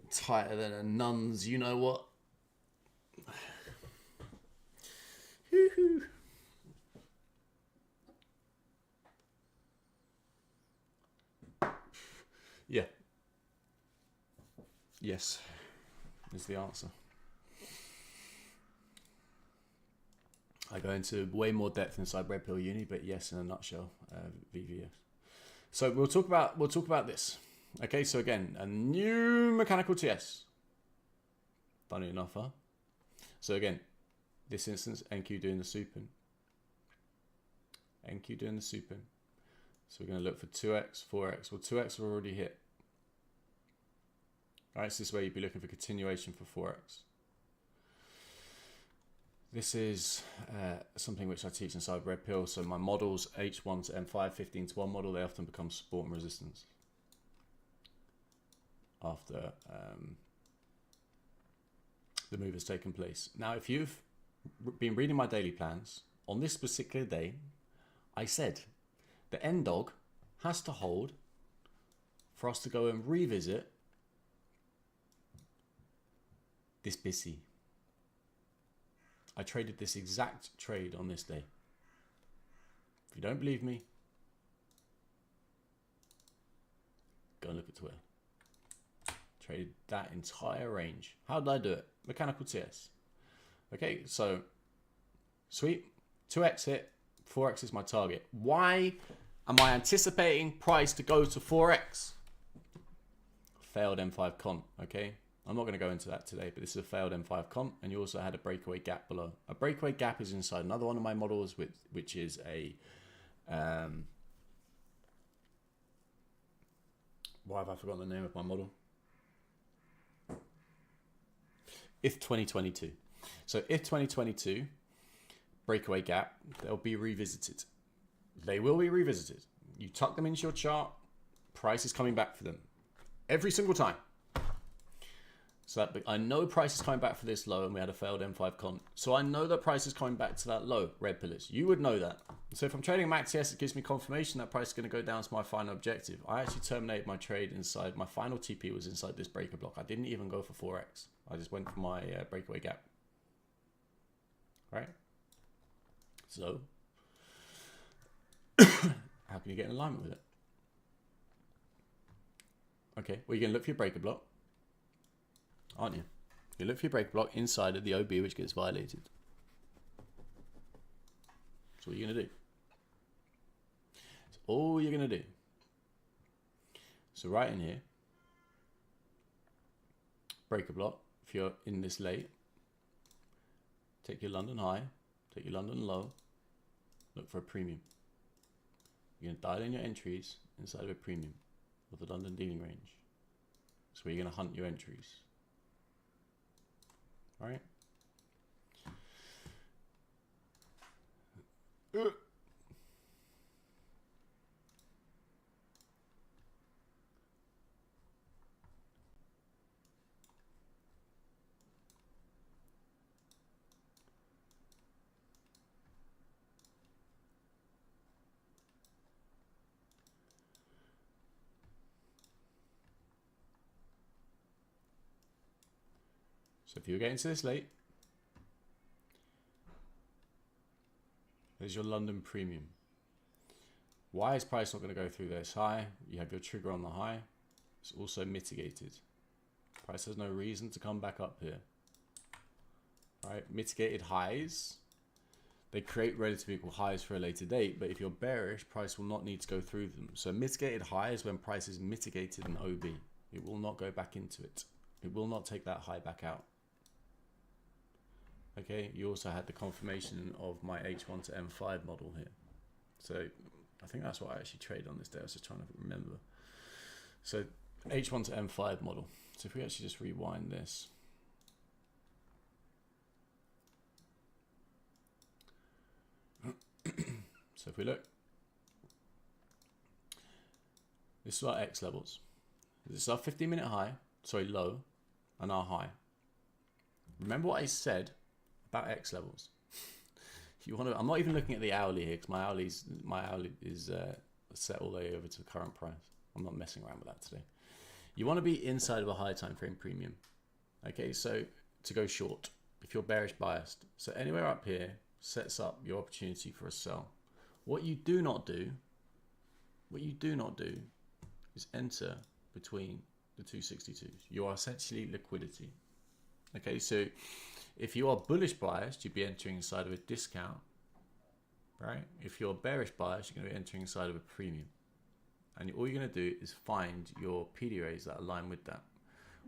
A: Tighter than a nun's, you know what? Yes, is the answer. I go into way more depth inside Red Pill Uni, but yes, in a nutshell, VVS. So we'll talk about this. Okay, so again, a new mechanical TS. Funny enough, huh? So again, this instance, NQ doing the supin. NQ doing the supin. So we're going to look for 2x, 4x. Well, 2x are already hit. All right, so this is where you'd be looking for continuation for 4x. This is something which I teach inside Red Pill. So my models, H1 to M5, 15 to 1 model, they often become support and resistance after the move has taken place. Now, if you've been reading my daily plans, on this particular day, I said the end dog has to hold for us to go and revisit this BISI. I traded this exact trade on this day. If you don't believe me, go and look at Twitter. Traded that entire range. How did I do it? Mechanical TS. Okay, so sweet. 2x hit, 4x is my target. Why am I anticipating price to go to 4x? Failed M5 comp, okay? I'm not going to go into that today, but this is a failed M5 comp, and you also had a breakaway gap below. A breakaway gap is inside another one of my models, which is a... why have I forgotten the name of my model? If 2022. So if 2022, breakaway gap, they'll be revisited. They will be revisited. You tuck them into your chart, price is coming back for them. Every single time. So that, I know price is coming back for this low, and we had a failed M5 comp. So I know that price is coming back to that low, red pillars. You would know that. So if I'm trading max TS, it gives me confirmation that price is going to go down to my final objective. I actually terminated my trade inside, my final TP was inside this breaker block. I didn't even go for 4x. I just went for my breakaway gap. Right? So, how can you get in alignment with it? Okay, well, you're going to look for your breaker block, aren't you? You look for your breaker block inside of the OB, which gets violated. That's what you're going to do. That's all you're going to do. So right in here, breaker block, if you're in this late, take your London high, take your London low, look for a premium. You're going to dial in your entries inside of a premium of the London dealing range. So you're going to hunt your entries. All right? So if you're getting to this late, there's your London premium. Why is price not going to go through this high? You have your trigger on the high. It's also mitigated. Price has no reason to come back up here. Right? Mitigated highs, they create relatively equal highs for a later date, but if you're bearish, price will not need to go through them. So mitigated high is when price is mitigated in OB. It will not go back into it. It will not take that high back out. Okay, you also had the confirmation of my H1 to M5 model here. So I think that's what I actually traded on this day. I was just trying to remember. So H1 to M5 model. So if we actually just rewind this. So if we look, this is our X levels. This is our 15-minute high, sorry, low, and our high. Remember what I said about X levels. You want to? I'm not even looking at the hourly here because my hourly is set all the way over to the current price. I'm not messing around with that today. You want to be inside of a high time frame premium. Okay, so to go short if you're bearish biased. So anywhere up here sets up your opportunity for a sell. What you do not do is enter between the 262s. You are essentially liquidity. Okay, so if you are bullish biased, you'd be entering inside of a discount, right? If you're bearish biased, you're going to be entering inside of a premium. And all you're going to do is find your PDRAs that align with that.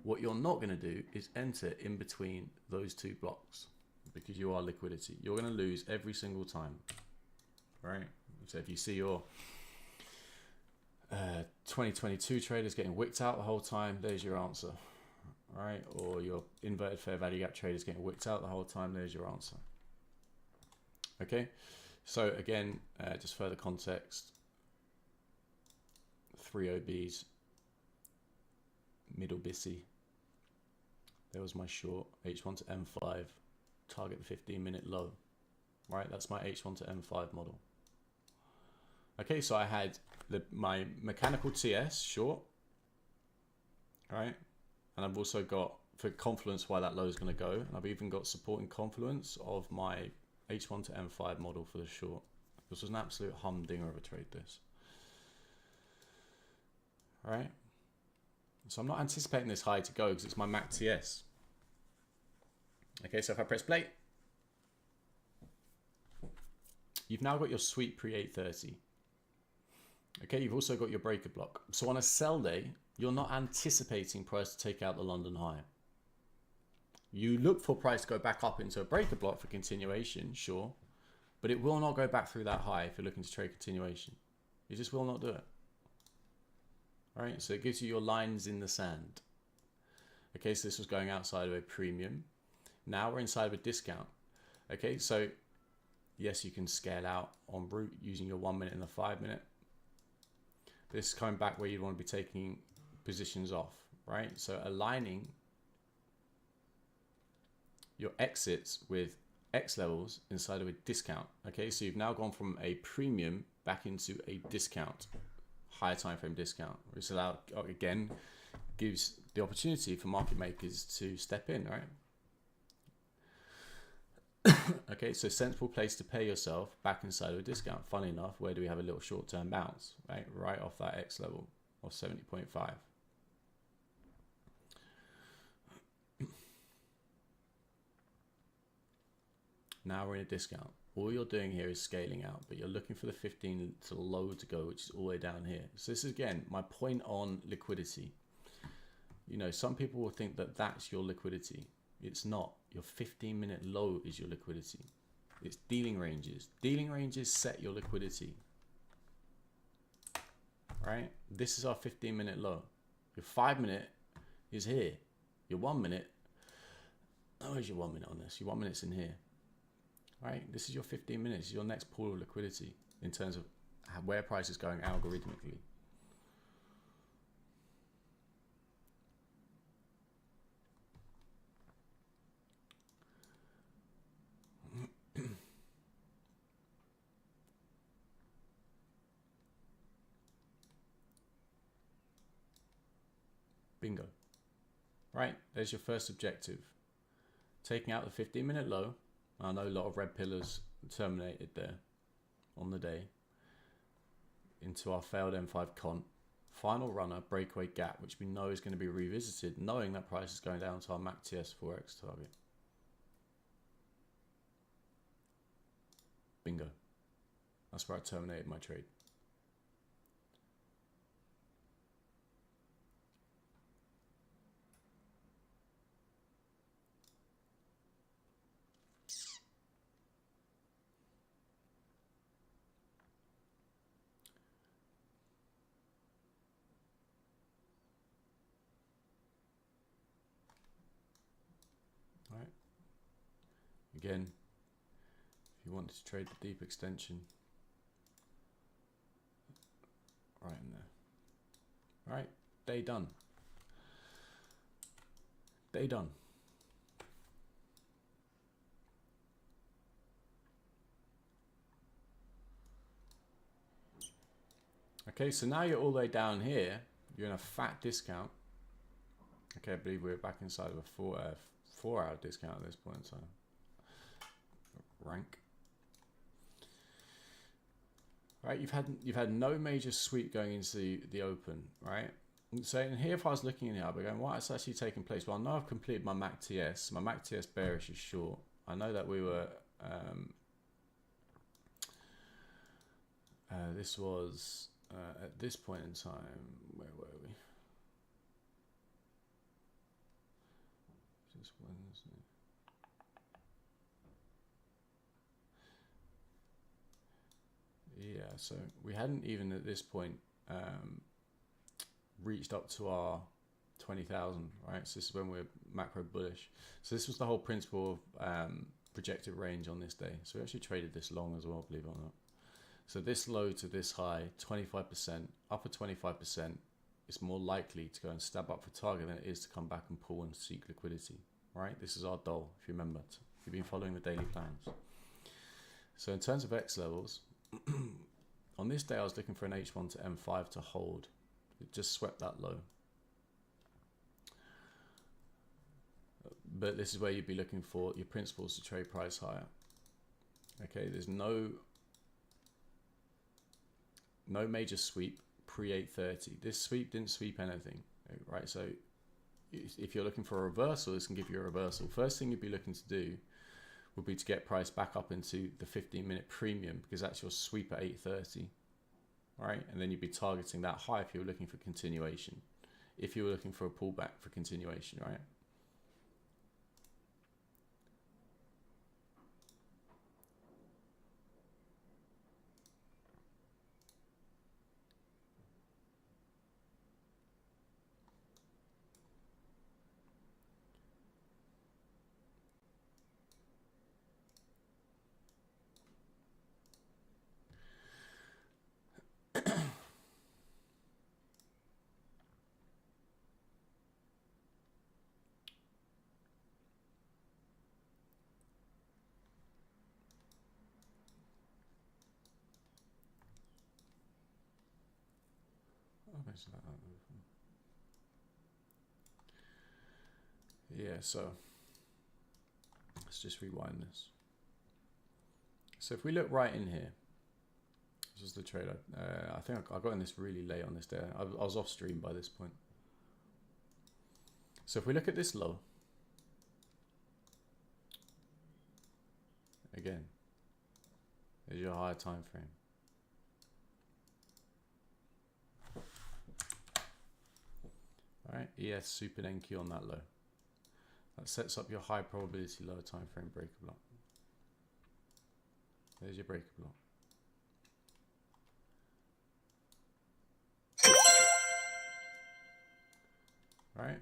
A: What you're not going to do is enter in between those two blocks because you are liquidity. You're going to lose every single time, right? So if you see your 2022 traders getting wicked out the whole time, there's your answer, right? Or your inverted fair value gap traders getting wicked out the whole time, there's your answer. Okay, so again, just further context, 3 OBs, middle BISI. There was my short, H1 to M5, target the 15-minute low, right? That's my H1 to M5 model. Okay, so I had my mechanical TS short, right? And I've also got, for confluence, why that low is going to go. And I've even got supporting confluence of my H1 to M5 model for the short. This was an absolute humdinger of a trade, this. All right? So I'm not anticipating this high to go because it's my MAC TS. Okay, so if I press play, you've now got your sweep pre-830. Okay, you've also got your breaker block. So on a sell day, you're not anticipating price to take out the London high. You look for price to go back up into a breaker block for continuation, sure, but it will not go back through that high if you're looking to trade continuation. You just will not do it. All right, so it gives you your lines in the sand. Okay, so this was going outside of a premium. Now we're inside of a discount. Okay, so yes, you can scale out en route using your 1 minute and the 5 minute. This is coming back where you'd want to be taking positions off, right? So aligning your exits with X levels inside of a discount. Okay, so you've now gone from a premium back into a discount, higher time frame discount, which allow, again, gives the opportunity for market makers to step in, right? Okay, so sensible place to pay yourself back inside of a discount. Funny enough, where do we have a little short-term bounce, right? Right off that X level of 70.5. Now we're in a discount. All you're doing here is scaling out, but you're looking for the 15 to low to go, which is all the way down here. So this is, again, my point on liquidity. You know, some people will think that that's your liquidity. It's not. Your 15-minute low is your liquidity. It's dealing ranges. Dealing ranges set your liquidity. Right? This is our 15-minute low. Your 5 minute is here. Your 1 minute. Oh, where's your 1 minute on this? Your 1 minute's in here. Right? This is your 15 minutes. Your next pool of liquidity in terms of where price is going algorithmically. Bingo. Right, there's your first objective. Taking out the 15-minute low. I know a lot of red pillars terminated there on the day. Into our failed M5 con. Final runner, breakaway gap, which we know is going to be revisited, knowing that price is going down to our MAC TS 4X target. Bingo. That's where I terminated my trade. Right. Again, if you wanted to trade the deep extension, right in there. Right, day done. Day done. Okay, so now you're all the way down here. You're in a fat discount. Okay, I believe we're back inside of a 4-hour discount at this point in time. Rank. Right, you've had no major sweep going into the open, right? So in here, if I was looking in here, I'd be going, what's actually taking place? Well, I know I've completed my MAC TS. My MAC TS bearish is short. I know that we were, this was at this point in time, where were we? Just Wednesday. Yeah, so we hadn't even at this point reached up to our 20,000, right? So this is when we're macro bullish. So this was the whole principle of projected range on this day. So we actually traded this long as well, believe it or not. So this low to this high, 25%, upper 25%, it's more likely to go and stab up for target than it is to come back and pull and seek liquidity, right? This is our goal, if you remember, if you've been following the daily plans. So in terms of X levels, on this day I was looking for an H1 to M5 to hold. It just swept that low. But this is where you'd be looking for your principles to trade price higher. Okay, there's no major sweep pre 8:30. This sweep didn't sweep anything, right? So if you're looking for a reversal, this can give you a reversal. First thing you'd be looking to do would be to get price back up into the 15-minute premium, because that's your sweep at 8:30, right? And then you'd be targeting that high if you were looking for continuation. If you were looking for a pullback for continuation, right? Yeah, so let's just rewind this. So if we look right in here, this is the trade. I think I got in this really late on this day. I was off stream by this point. So if we look at this low, again, there's your higher time frame. All right, ES super NQ on that low. That sets up your high probability lower time frame breaker block. There's your breaker block. All right.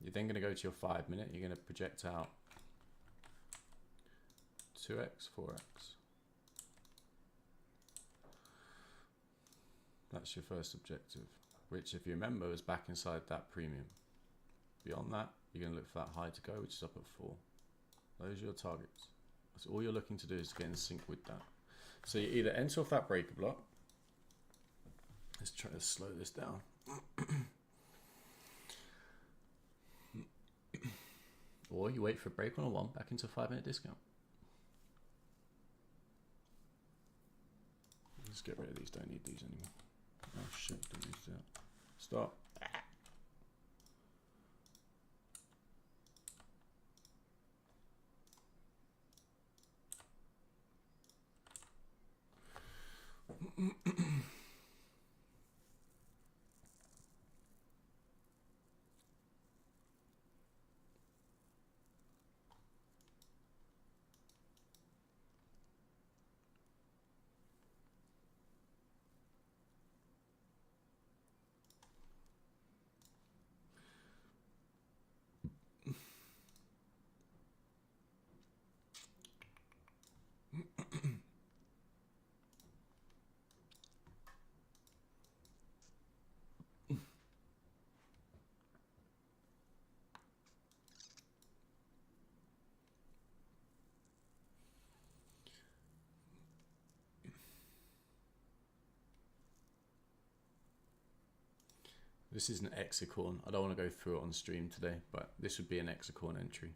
A: You're then going to go to your 5 minute. You're going to project out 2x, 4x. That's your first objective, which, if you remember, is back inside that premium. Beyond that, you're going to look for that high to go, which is up at 4. Those are your targets. That's all you're looking to do, is to get in sync with that. So you either enter off that breaker block. Let's try to slow this down. Or you wait for a break on a 1 back into a 5 minute discount. Let's get rid of these. Don't need these anymore. Oh shit, don't need that. Stop. This is an Exacorn. I don't want to go through it on stream today, but this would be an Exacorn entry.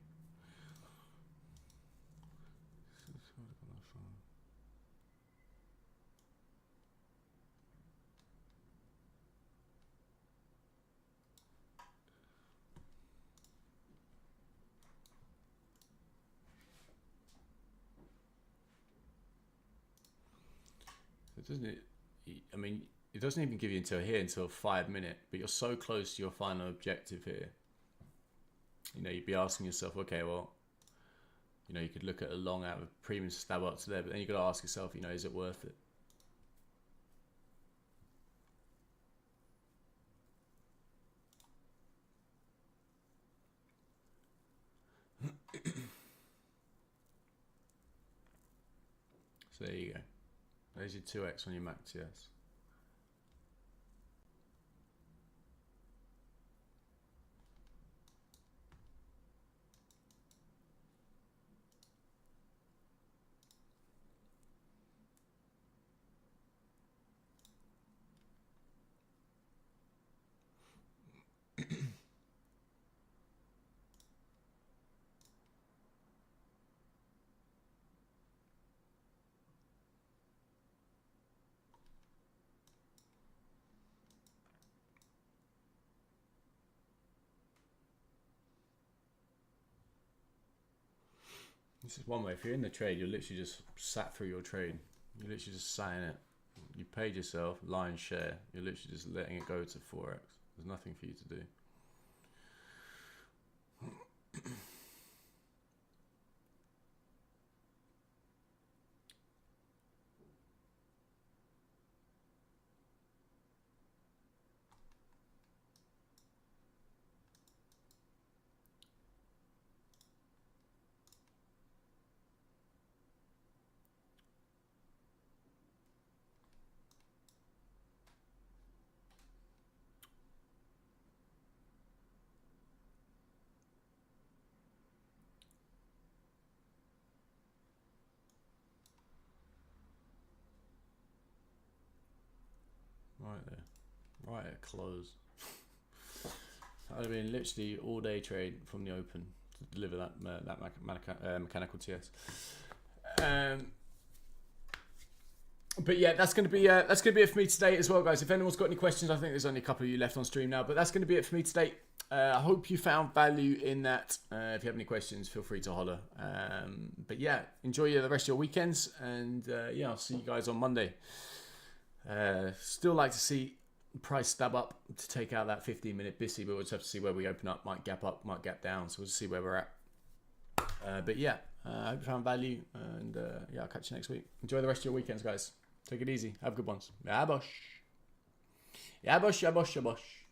A: doesn't it? I mean, it doesn't even give you until a 5 minute, but you're so close to your final objective here. You know, you'd be asking yourself, okay, well, you know, you could look at a long out of premium stab up to there, but then you've got to ask yourself, you know, is it worth it? So there you go. There's your 2x on your Mac TS. This is one way. If you're in the trade, you're literally just sat through your trade. You're literally just sat in it. You paid yourself, lion's share. You're literally just letting it go to 4x. There's nothing for you to do. Right there. Right at close. That would have been literally all day trade from the open to deliver that mechanical TS. But yeah, that's gonna be it for me today as well, guys. If anyone's got any questions, I think there's only a couple of you left on stream now, but that's gonna be it for me today. I hope you found value in that. If you have any questions, feel free to holler. But yeah, enjoy the rest of your weekends, and yeah, I'll see you guys on Monday. Still like to see price stab up to take out that 15-minute BISI, but we'll just have to see where we open up. Might gap up, might gap down, so we'll see where we're at. But yeah, I hope you found value, and yeah, I'll catch you next week. Enjoy the rest of your weekends, guys. Take it easy. Have good ones. Yabosh. Yabosh, yabosh, yabosh.